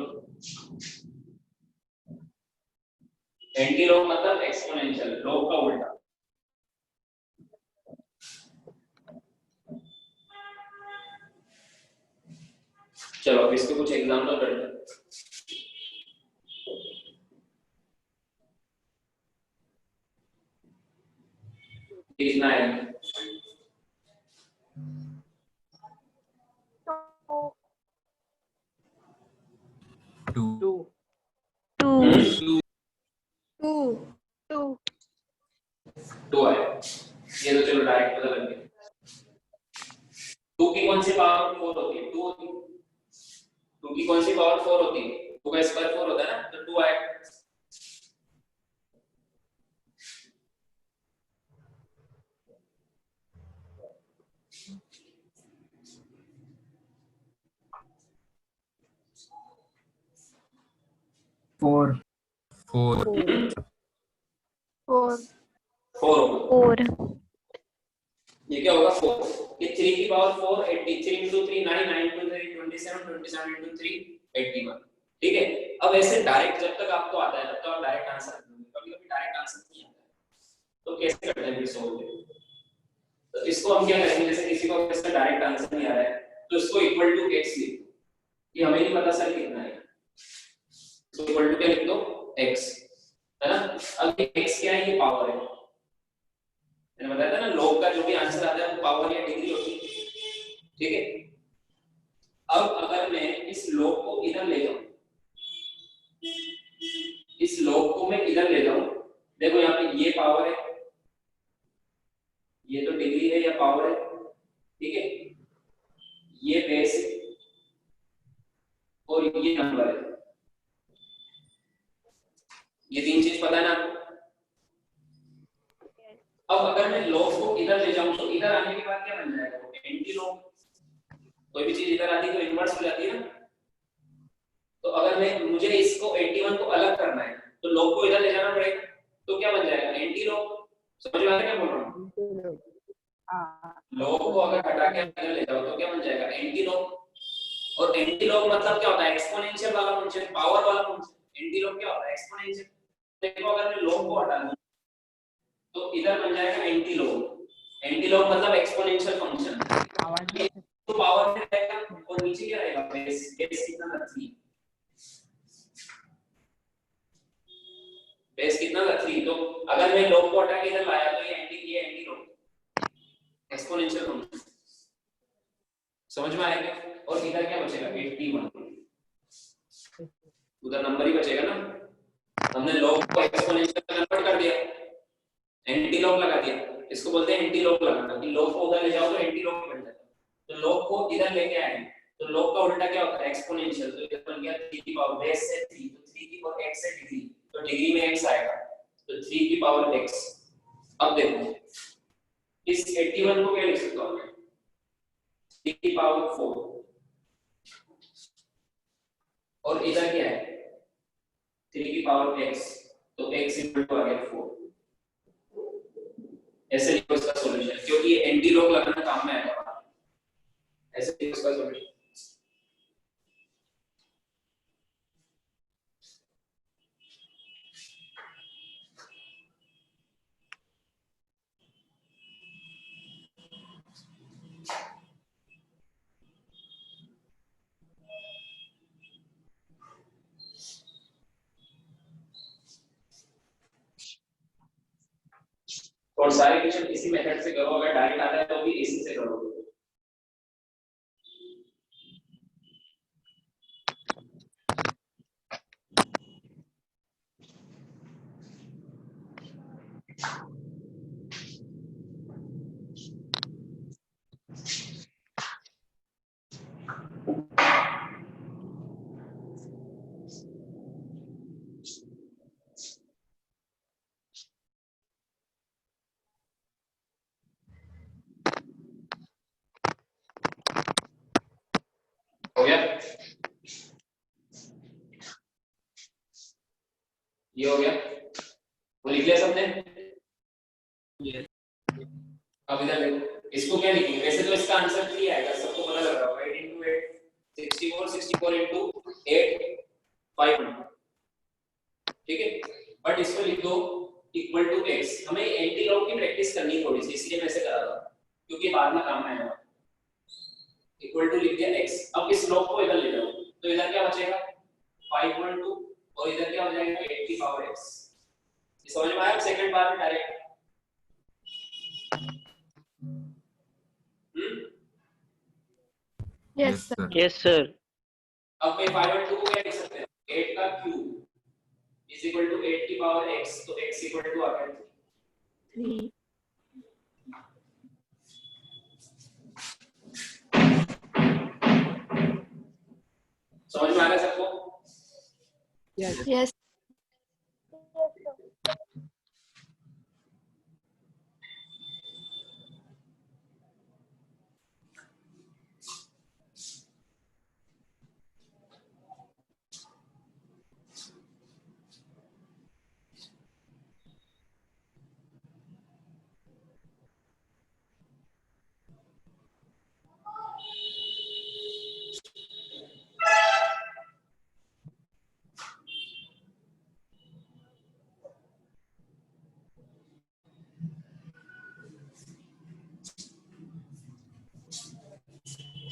एंटी लॉग मतलब एक्सपोनेंशियल, लॉग का उल्टा। चलो अब इसके कुछ एग्जांपल करते हैं। कितना है? टू टू टू है, ये तो चलो डायरेक्ट पता लग गया। टू की कौन सी पावर 4 होती है? टू होती है। टू की कौन सी पावर 4 होती है? टू का स्क्वायर 4 होता है ना, तो 2 आएगा। फोर ये क्या होगा? 4। ये 3 की पावर 4 83 into 3 9 9 into 3 27 27 into 3 81। ठीक है, अब ऐसे डायरेक्ट जब तक आपको आता है तब तो आप डायरेक्ट आंसर करोगे, कभी-कभी डायरेक्ट आंसर नहीं आता है तो कैसे करते हैं फिर सोल्व? तो इसको हम क्या करेंगे, जैसे किसी को इसका डायरेक्ट आंसर नहीं आ रहा है तो इसको इक्वल टू x लिख दो। ये हमें नहीं पता सर कितना है, तो इक्वल टू क्या लिख दो? x, है ना। अब ये x क्या है? ये पावर है। मैंने बताया था ना, लॉग का जो भी आंसर आता है वो पावर या डिग्री होती है। ठीक है, अब अगर मैं इस लॉग को इधर ले जाऊं, इस लॉग को मैं इधर ले जाऊं, देखो यहाँ पे ये पावर है, ये तो डिग्री है या पावर है, ठीक है, ये बेस है और ये नंबर है। ये तीन चीज पता है ना आपको? अब अगर मैं लॉग को इधर ले जाऊं तो इधर आने के बाद क्या बन जाएगा? वो एंटी लॉग। कोई भी चीज इधर आती है तो इनवर्स हो जाती है ना। तो अगर मैं मुझे इसको 81 को अलग करना है तो लॉग को इधर ले जाना पड़ेगा, तो क्या बन जाएगा? Anti log. समझ में आ रहा है क्या बोल रहा हूं? लॉग को अगर हटा के इधर ले जाओ तो क्या बन जाएगा? Anti log. और एंटी लॉग मतलब क्या होता है? एक्सपोनेंशियल वाला फंक्शन, पावर वाला फंक्शन। एंटी लॉग क्या होता है? एक्सपोनेंशियल। देखो अगर मैं लॉग को हटा दूं तो इधर बन जाएगा एंटी लॉग। एंटी लॉग मतलब एक्सपोनेंशियल फंक्शन। तो पावर में रहेगा और नीचे क्या रहेगा? बेस। बेस कितना था? 3। बेस कितना था? 3। तो अगर मैं लॉग को हटा के इधर लाया तो ये एंटी लॉग, एक्सपोनेंशियल फंक्शन। समझ में आएगा? और इधर क्या बचेगा? 81। उधर नंबर ही बचेगा ना। हमने लॉग को एक्सपोनेंशियल में कन्वर्ट कर दिया, एंटी लॉग लगा दिया। इसको बोलते हैं एंटी लॉग लगाना, कि लॉग को उधर ले जाओ तो एंटी लॉग बन जाता है। तो लॉग को इधर लेके आए तो लॉग का उल्टा क्या होता है? एक्सपोनेंशियल। तो इधर बन गया 3 की पावर बेस से 3, तो 3 की पावर x से डिग्री, तो डिग्री में x आएगा, तो 3 की पावर x। अब देखो इस 81 को क्या लिख सकता हूं मैं? 3 की पावर 4, और इधर क्या है? 3 की पावर x, तो x इक्वल टू आ गया 4। ऐसे लिखो इसका सॉल्यूशन, क्योंकि ये एंटी लॉग लगाना काम में आएगा। ऐसे लिखो इसका सॉल्यूशन। और सारे क्वेश्चन इसी मेथड से करो, अगर डायरेक्ट आता है तो भी इसी से करो। हो गया? ये हो गया, वो लिख लिया सबने? अब इधर देखो, इसको क्या लिखेंगे? वैसे तो इसका आंसर 3 आएगा, सबको पता लग रहा होगा। 8 into 8 64, 64 into 8 500, ठीक है। बट इसको लिख दो इक्वल टू x। हमें एंटी लॉग की प्रैक्टिस करनी है थोड़ी सी, इसलिए मैं ऐसे करा रहा हूं, क्योंकि बाद में काम आएगा। इक्वल टू लिख दिया x। अब इस लॉग को इधर ले जाओ, तो इधर क्या बचेगा 512 और इधर क्या हो जाएगा 8 की पावर x। ये समझ में आया? सेकंड बार में direct yes sir. Yes sir. अब मैं 512 को क्या लिख सकते हैं? 8 का क्यूब इज इक्वल टू 8 की पावर x, तो x इक्वल टू आ गया 3। समझ में आ रहा है सबको? यस।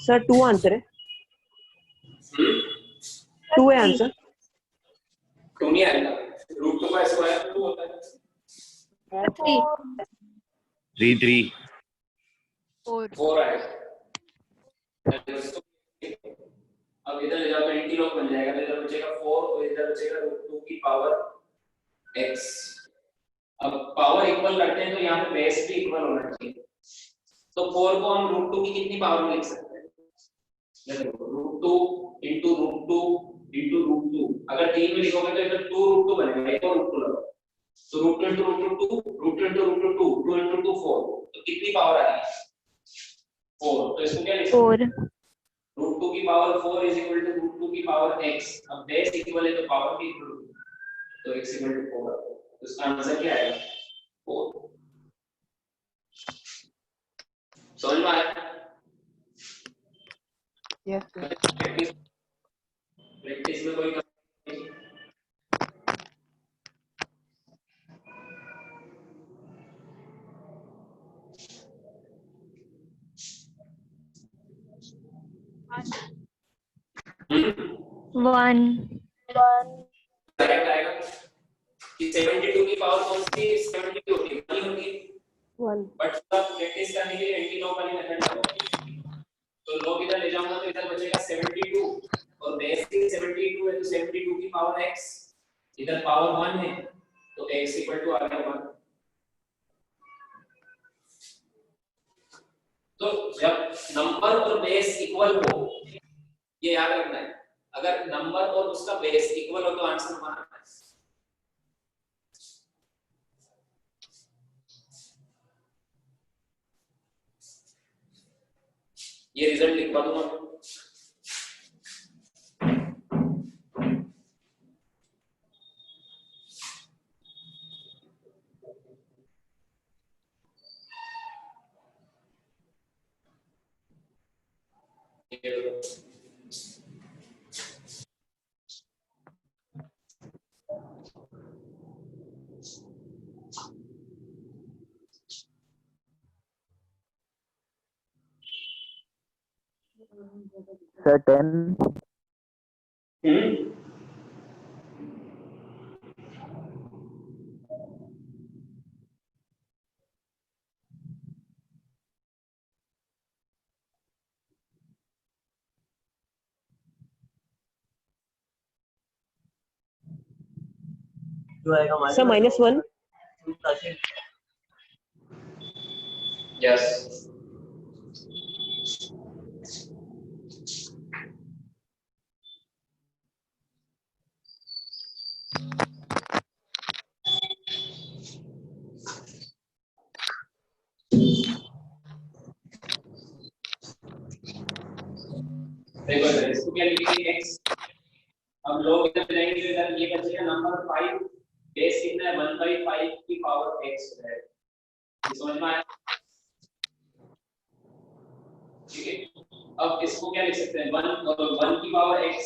सर 2 आंसर है। 2 है आंसर। 2 नहीं आएगा, रूट 2 का स्क्वायर 2 होता है। 3 4 आएगा। अब इधर ले जाओ तो एंटी लॉग बन जाएगा, तो इधर बचेगा 4 और इधर बचेगा √2 की पावर x। अब पावर इक्वल करते हैं तो यहाँ पे बेस भी इक्वल होना चाहिए, तो 4 को हम √2 की कितनी पावर में लिख सकते हैं? देखो √2 into √2 into √2, अगर 3 में लिखोगे तो इधर 2 √2 बनेगा, एक और √2 लगाओ, तो √2 into √2 √2 into √2 2 into 2 4, तो कितनी पावर आ रही है? 4। तो इसको क्या लिख सकते हैं? √2 की पावर 4 is equal to √2 की पावर x। अब बेस इक्वल है तो पावर भी इक्वल होगी, तो x equal to 4। तो इसका आंसर क्या आएगा? 4। समझ में आया? यस प्रैक्टिस में कोई कमी नहीं। वन करेक्ट आएगा कि 72 की पावर कौन सी 72 होती है? 1 होती है। 1। बट सब प्रैक्टिस करने के लिए एंटी लॉग वाली मेथड लगाओ, तो लॉग इधर ले जाऊंगा तो इधर बचेगा 72 और बेस की 72 है, तो 72 की पावर x, इधर पावर 1 है, तो x इक्वल टू आ गया 1। तो जब नंबर और बेस इक्वल हो, ये याद रखना है, अगर नंबर और उसका बेस इक्वल हो तो आंसर 1 आता है। ये रिजल्ट लिखवा दूंगा। सर 10। सर -1। यस देखो इधर इसको क्या लिखेंगे x, अब लोग इधर जाएंगे तो इधर ये बचेगा नंबर 5, बेस कितना है 1/5 की पावर x है, ये समझ में आया? ठीक है, अब इसको क्या लिख सकते हैं 1 की पावर x,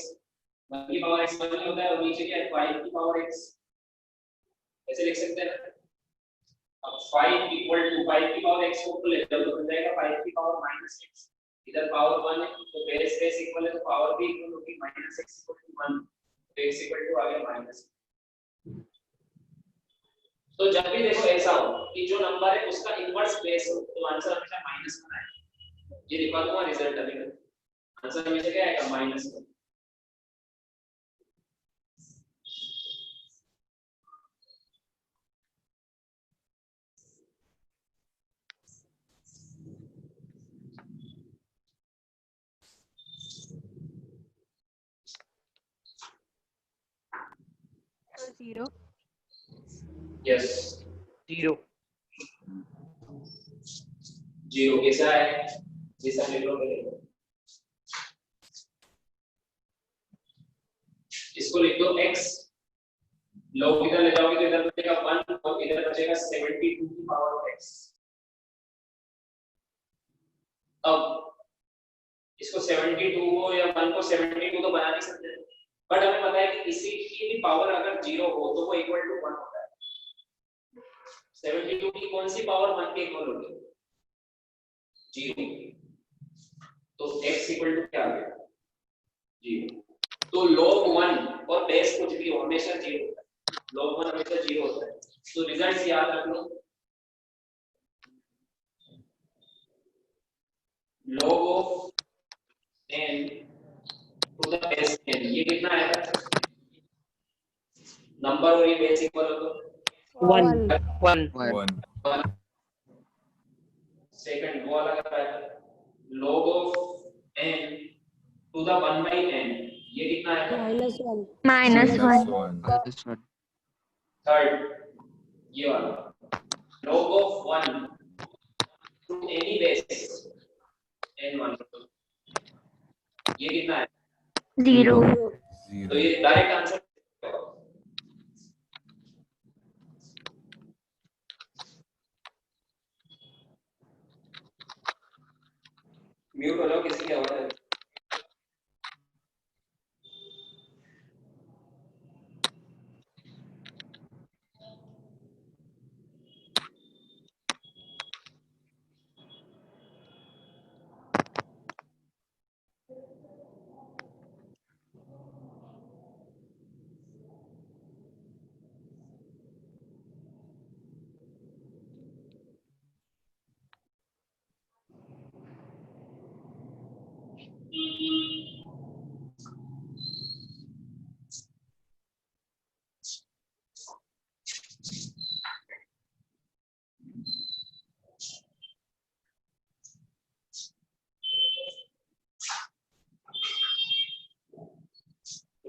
1 की पावर x 1 होता है और नीचे क्या है 5 की पावर x, ऐसे लिख सकते हैं ना। अब 5 इक्वल टू 5 की पावर x को ले जाओ तो बन जाएगा 5 की पावर माइनस x, इधर पावर 1 है तो बेस बेस इक्वल है तो पावर भी इक्वल होगी माइनस x इक्वल टू 1, तो x इक्वल टू आ गया माइनस। तो जब भी देखो ऐसा हो कि जो नंबर है उसका इनवर्स बेस हो तो आंसर हमेशा माइनस का आएगा, ये दिखा दूंगा रिजल्ट अभी में, आंसर हमेशा क्या आएगा माइनस का। जीरो यस 0 जीरो कैसा है, जैसा लिख लो पहले इसको लिख दो x, लोग इधर ले जाओगे तो इधर बचेगा 1 और इधर बचेगा 72 की पावर x। अब इसको 72 को या 1 को 72 तो बना नहीं सकते, बट हमें पता है कि इसी की भी पावर अगर 0 हो तो वो इक्वल टू 1 होता है। 72 की कौन सी पावर 1 के इक्वल होगी 0, तो x इक्वल टू क्या आ गया 0। तो log 1 और बेस कुछ भी हो हमेशा 0 होता है, log 1 हमेशा 0 होता है, तो रिजल्ट्स याद रख लो, log of n to the base n, ये कितना आएगा नंबर और ये बेस इक्वल हो तो 1 सेकंड वो अलग आएगा, log of n to the 1/n, ये कितना आएगा -1 थर्ड ये वाला log of 1 to any base n1, ये कितना है 0 तो ये डायरेक्ट आंसर म्यूट हो जाओ किसी की आवाज है।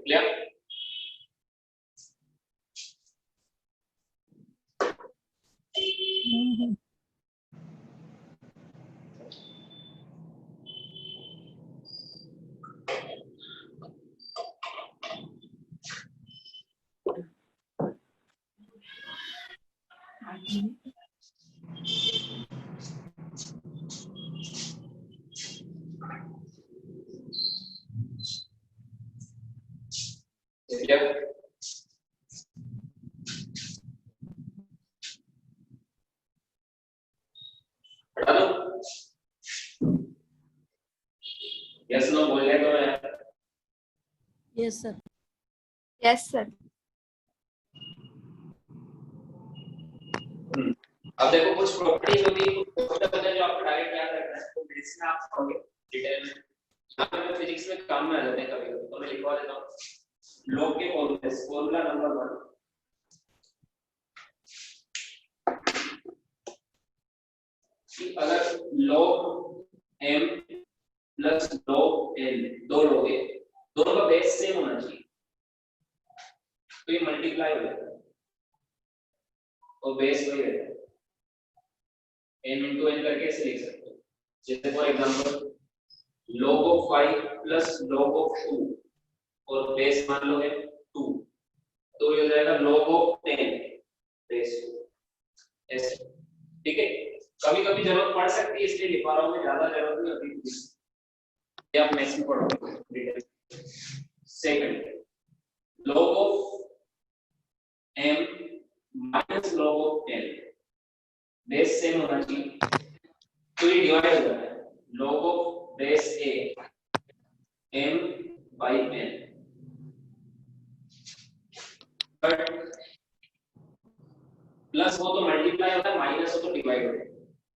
क्लियर, क्लियर हटा दो, यस नो बोलने तो मैं यस सर यस सर अब देखो कुछ प्रॉपर्टीज होती है जो आपको डायरेक्ट याद रखना है, तो बेस में आप पढ़ोगे डिटेल में, यहाँ पे फिजिक्स में काम में आ जाते हैं कभी कभी, तो मैं लिखवा देता हूँ लॉग के फॉर्मूला नंबर 1, कि अगर log m plus log n दो लोग हैं, दोनों का बेस सेम होना चाहिए, तो ये मल्टीप्लाई हो जाता है और बेस वही रहता है, m into n करके ऐसे लिख सकते हो। जैसे for example log of 5 plus log of 2 और बेस मान लो है 2, तो ये हो जाएगा log of 10 बेस 2 ऐसे। ठीक है, कभी कभी जरूरत पड़ सकती है इसलिए लिखा रहा हूं मैं, ज्यादा जरूरत नहीं होती ये आप नेक्स्ट में पढ़ोगे। Second log of m minus log of 10 base same होना चाहिए, तो ये डिवाइड हो जाता है log of base a m by n। Plus हो तो मल्टीप्लाई होता है, माइनस हो तो डिवाइड होता है।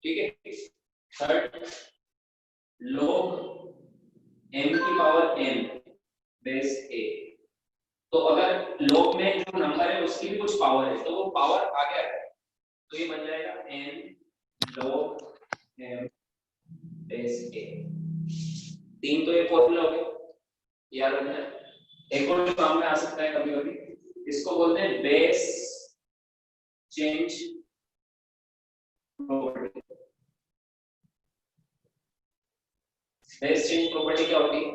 ठीक है, थर्ड log m की पावर n बेस a, तो अगर log में जो नंबर है उसकी भी कुछ पावर है तो वो पावर आगे आता है, तो ये बन जाएगा n log m base a। तीन तो ये फॉर्मूला हो गए, याद रखना है। एक और काम में आ सकता है कभी कभी, इसको बोलते हैं base change property. Base change property क्या होती है,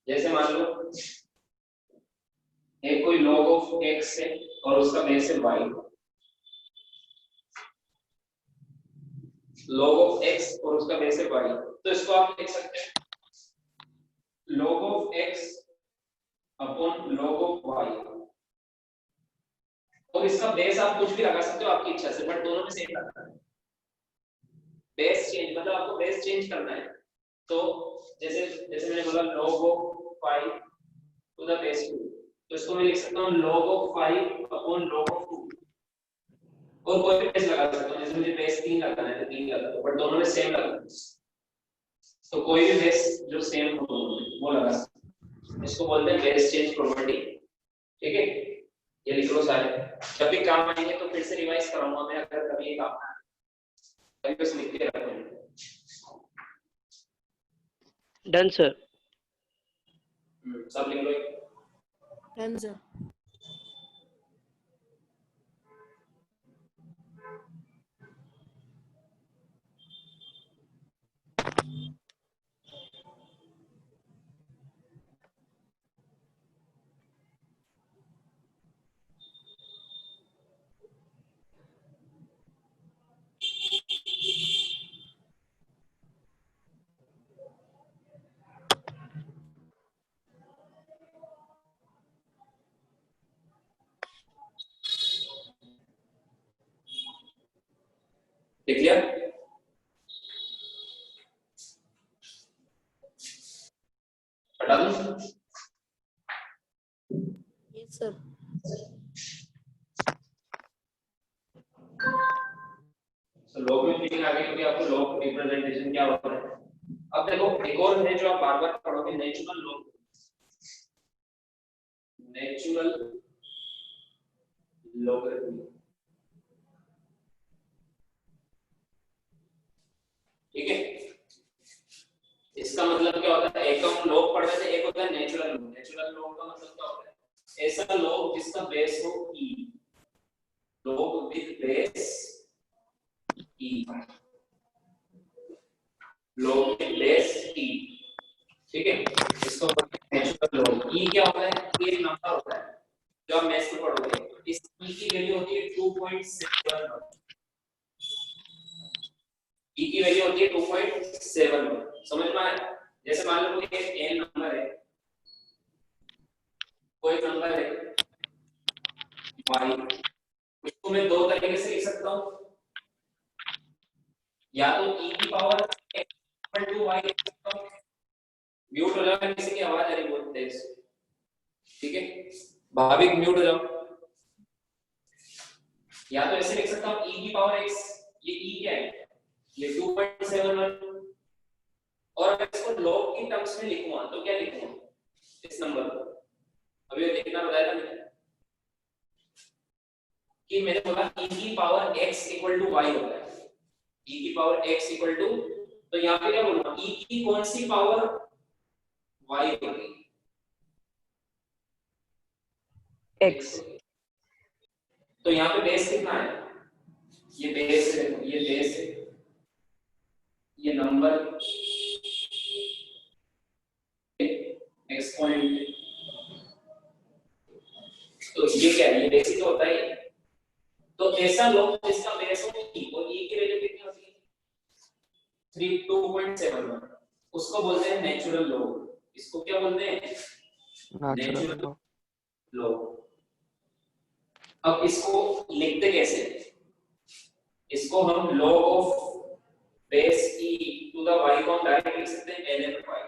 जैसे मान लो एक कोई log ऑफ x है और उसका बेस है y, log ऑफ x और उसका बेस है y, तो इसको आप लिख सकते हैं log of x upon log of y, और इसका बेस आप कुछ भी लगा सकते हो आपकी इच्छा से, बट दोनों में सेम लगता है। बेस चेंज मतलब आपको बेस चेंज करना है, तो जैसे जैसे मैंने बोला log of 5 to the base 2, तो इसको मैं लिख सकता हूं log of 5 upon log of 2, और कोई भी बेस लगा सकता हूं, जैसे मुझे बेस 3 लगाना है तो 3 लगा दो, बट दोनों में सेम लगाना है, तो कोई भी बेस जो सेम हो वो लगा सकते हैं। इसको बोलते हैं बेस चेंज प्रॉपर्टी। ठीक है, ये लिख लो सारे, जब भी काम आएंगे तो फिर से रिवाइज कराऊंगा मैं, अगर कभी ये काम ना आए कभी बस लिख के रखो। Done sir. सब लिख लो। Done sir. लिख लिया? हटा दूं? Yes sir. तो लॉग में फीलिंग आ गई क्योंकि आपको लॉग रिप्रेजेंटेशन क्या होता है। अब देखो एक और है जो आप बार बार पढ़ोगे, नेचुरल लॉग। नेचुरल लॉगरिथम, ठीक है। इसका मतलब क्या होता है, एक हम लॉग पढ़ रहे थे, एक होता है नेचुरल लॉग। नेचुरल लॉग का मतलब क्या होता है, ऐसा लॉग जिसका बेस हो e, log with base e, log with base e, ठीक है। इसको नेचुरल लॉग। e क्या होता है, ये एक नंबर होता है जो आप मैथ्स में पढ़ोगे। इस e की वैल्यू होती है 2.71, e की वैल्यू होती है 2.71। समझ में आया? जैसे मान लो कोई एक n नंबर है, कोई नंबर है y, उसको मैं दो तरीके से लिख सकता हूं, या तो e की पावर x = y लिख सकता हूं। म्यूट हो जाएगा, किसी की आवाज आ रही है बहुत तेज, ठीक है। भाविक म्यूट हो जाओ। या तो ऐसे लिख सकता हूं e की पावर x, ये e क्या है, ये 2.71, और अगर इसको लॉग की टर्म्स में लिखूंगा तो क्या लिखूंगा इस नंबर को, अभी ये देखना बताया था मैंने कि मैंने बोला e की पावर x = y होता है, e की पावर x = तो यहाँ पे क्या बोलूंगा, e की कौन सी पावर y होगी, x। तो यहाँ पे बेस कितना है, ये बेस है, ये बेस है, ये नंबर बेस ही तो होता है। तो ऐसा लॉग जिसका बेस हो e और e की वैल्यू कितनी होती है 2.71, उसको बोलते हैं नेचुरल लॉग। इसको क्या बोलते हैं नेचुरल लॉग। अब इसको लिखते कैसे, इसको हम log of base e to the y को हम डायरेक्ट लिख सकते हैं ln y।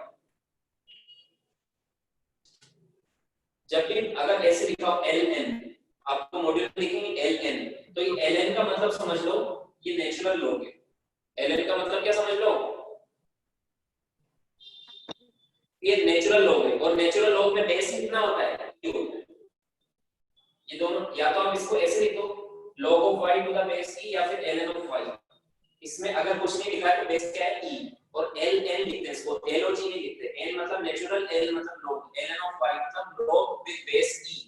जब भी अगर ऐसे लिखा हो ln, आपको मॉड्यूल में लिखेंगे ln, तो ये ln का मतलब समझ लो ये नेचुरल लॉग है। ln का मतलब क्या समझ लो, ये नेचुरल लॉग है। और नेचुरल लॉग में बेस कितना होता है e होता है। ये दोनों, या तो आप इसको ऐसे लिखो log of y to the base e या फिर ln ऑफ y। इसमें अगर कुछ नहीं लिखा है तो बेस क्या है e, और ln लिखते हैं इसको, l और g नहीं लिखते। n मतलब नेचुरल, l मतलब log, ln ऑफ y मतलब log विद बेस e।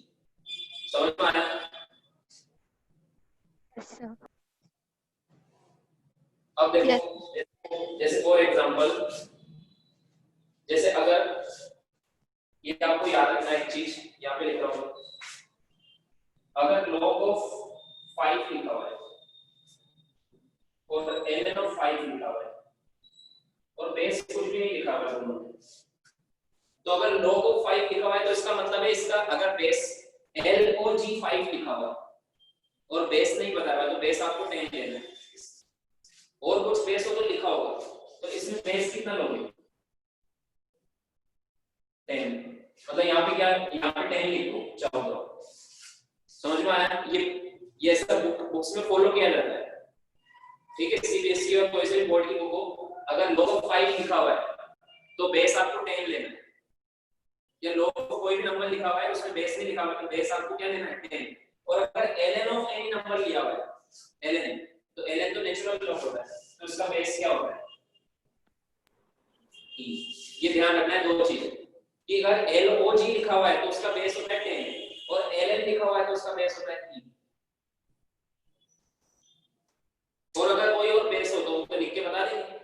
समझ में आया? अब देखो जैसे फॉर एग्जांपल, जैसे अगर ये आपको याद रखना है एक चीज, यहाँ पे लिख रहा हूँ, अगर log ऑफ 5 लिखा हुआ है और ln ऑफ 5 लिखा हुआ है और बेस कुछ भी नहीं लिखा हुआ है दोनों में, तो अगर log ऑफ 5 लिखा हुआ है तो इसका मतलब है इसका अगर बेस l और g 5 लिखा हुआ और बेस नहीं बता रहा तो बेस आपको 10 लेना है, और कुछ बेस हो तो लिखा होगा, तो इसमें बेस कितना लोगे 10, मतलब यहाँ पे क्या, यहाँ पे 10 लिखो 14। समझ में आया? ये सब बुक्स में फॉलो किया जाता है, ठीक है। सीबीएसई और कोई से बोर्ड की बुक हो, अगर log ऑफ 5 लिखा हुआ है तो बेस आपको 10 लेना है, या log ऑफ कोई भी नंबर लिखा हुआ है उसमें बेस नहीं लिखा हुआ तो बेस आपको क्या लेना है 10। और अगर ln ऑफ एनी नंबर लिया हुआ है ln, तो ln तो नेचुरल लॉग होता है, तो इसका बेस क्या होता है e। ये ध्यान रखना है दो चीजें, कि अगर log लिखा हुआ है तो उसका बेस होता है 10, और ln लिखा हुआ है तो उसका बेस होता है e। और अगर कोई और बेस हो तो उसको लिख के बता देंगे।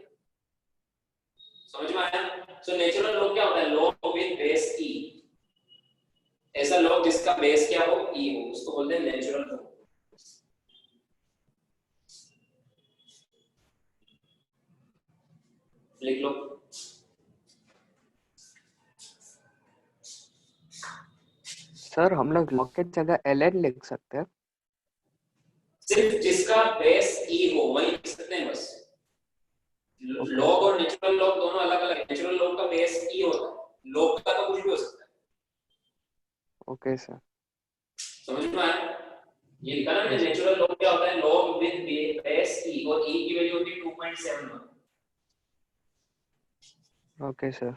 समझ में आया? सो नेचुरल लॉग क्या होता है, लॉग विद बेस e। ऐसा लॉग जिसका बेस क्या हो e हो, उसको बोलते हैं नेचुरल लॉग। लिख लो। सर हम लोग log के जगह ln लिख सकते हैं? सिर्फ जिसका बेस e हो वही लिख सकते हैं बस। लॉग और नेचुरल लॉग दोनों अलग अलग है। नेचुरल लॉग का बेस e होता है, लॉग का तो कुछ भी हो सकता है। Okay sir. समझ में आया? ये लिखा ना मैंने, नेचुरल लॉग क्या होता है, लॉग विद बेस e, और e की वैल्यू होती है 2.71। Okay sir.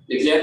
लिख लिया?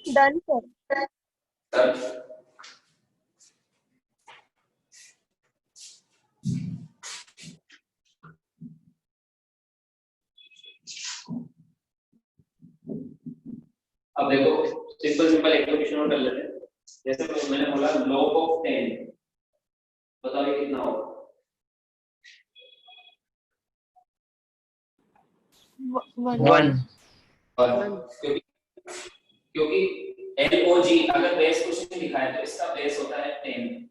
Done sir. डन। अब देखो सिंपल एक क्वेश्चन और कर लेते हैं। जैसे मैंने बोला log of 10, बताओ ये कितना होगा? 1 क्योंकि LOG अगर बेस कुछ नहीं दिखा है तो इसका बेस होता है 10।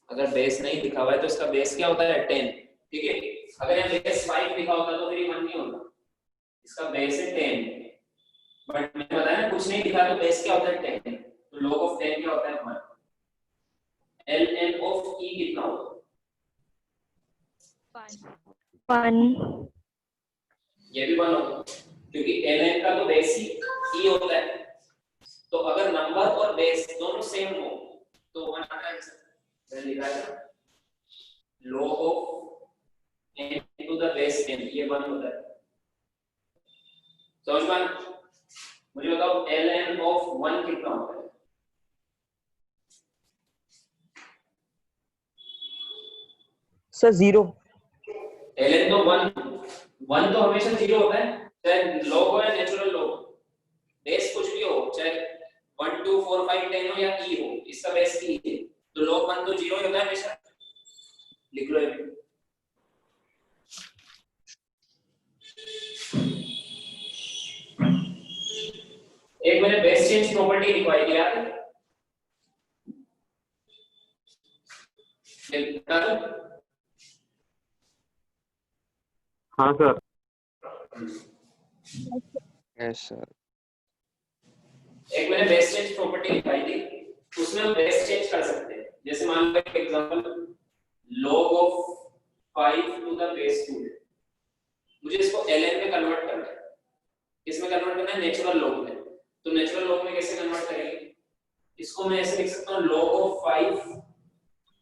अगर बेस नहीं दिखा हुआ है तो इसका बेस क्या होता है 10, ठीक है। अगर यहाँ बेस 5 लिखा होता तो फिर ये 1 नहीं होता, इसका बेस है 10। बट मैंने बताया ना कुछ नहीं दिखा तो बेस क्या होता है 10, तो log of 10 क्या होता है 1। ln of e कितना होगा? 1 ये भी 1 होगा क्योंकि ln का तो बेस ही e होता है। तो अगर नंबर और बेस दोनों सेम हो तो 1 आता है। मैंने लिखा है log of n to the base 10, ये 1 होता है। समझ में आया? मुझे बताओ ln of 1 कितना होता है? सर 0। ln तो 1 तो हमेशा 0 होता है, चाहे log हो या नेचुरल log। बेस कुछ भी हो, चाहे 1 2 4 5 10 हो या e हो, इसका बेस e है, तो log 1 तो 0 ही होता है हमेशा। लिख लो ये। एक मैंने बेस चेंज प्रॉपर्टी लिखवाई थी याद है? हाँ सर। Yes sir. एक मैंने बेस चेंज प्रॉपर्टी लिखवाई थी, उसमें हम बेस चेंज कर सकते हैं। जैसे मान लो example log of 5 to the base 2, मुझे इसको ln में कन्वर्ट करना है। इसमें कन्वर्ट करना है नेचुरल log में, तो नेचुरल log में कैसे कन्वर्ट करेंगे? इसको मैं ऐसे लिख सकता हूँ log of 5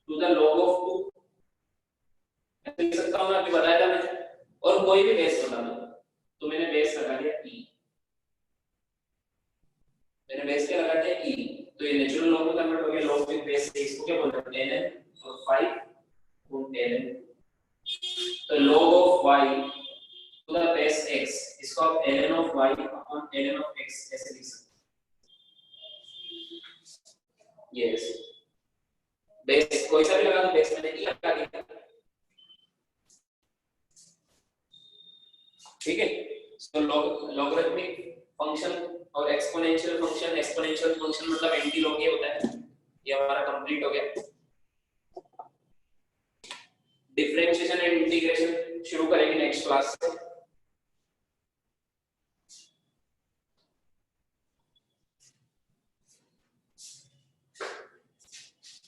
to the log of 2, ऐसे लिख सकता हूँ। मैं अभी बताया था मैंने, और कोई भी बेस बताना, तो मैंने बेस लगा दिया e, मैंने बेस क्या लगा दिया e, तो ये नेचुरल log में कन्वर्ट हो गया। log विद बेस, इसको क्या बोलते हैं ln, और 5 गुण ln, तो log of y to the base x, इसको आप ln of y upon ln of x ऐसे लिख सकते हैं। यस, बेस कोई सा भी लगा दो, बेस मैंने e लगा दिया, ठीक है। तो लॉगरिथमिक फंक्शन और एक्सपोनेंशियल फंक्शन मतलब एंटी लॉग ये होता है। ये हमारा कंप्लीट हो गया। डिफरेंशिएशन एंड इंटीग्रेशन शुरू करेंगे नेक्स्ट क्लास से।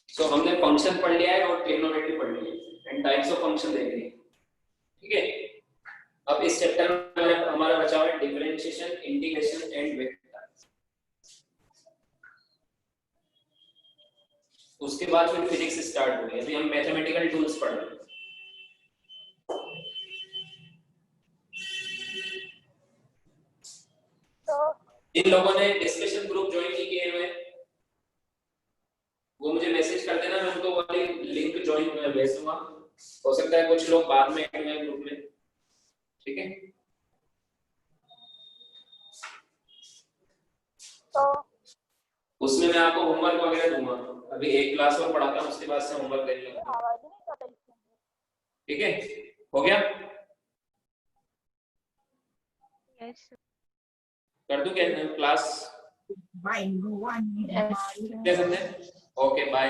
तो हमने फंक्शन पढ़ लिया है और ट्रिग्नोमेट्री पढ़ ली है एंड टाइप्स ऑफ फंक्शन देख लिए, ठीक है। अब इस चैप्टर में हमारा बचा हुआ है डिफरेंशिएशन, इंटीग्रेशन एंड वेक्टर। उसके बाद फिर फिजिक्स स्टार्ट हो गई। अभी हम मैथमेटिकल टूल्स पढ़ रहे हैं। जिन लोगों ने डिस्कशन ग्रुप ज्वाइन नहीं किए हुए वो मुझे मैसेज कर देना, मैं उनको वाली लिंक ज्वाइन में भेज दूंगा। हो सकता है कुछ लोग बाद में ऐड हुए ग्रुप में, ठीक है। तो उसमें मैं आपको होमवर्क वगैरह दूंगा। अभी एक क्लास और पढ़ाता हूँ, उसके बाद से होमवर्क दे दूंगा, ठीक है। हो गया? यस कर दूं क्या क्लास? क्या समझे? Okay bye.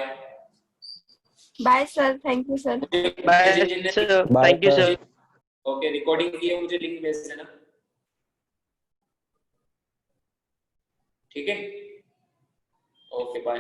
Bye sir, thank you sir. Bye sir, thank you sir. Okay, recording की है, मुझे लिंक भेज देना, ठीक है। Okay bye.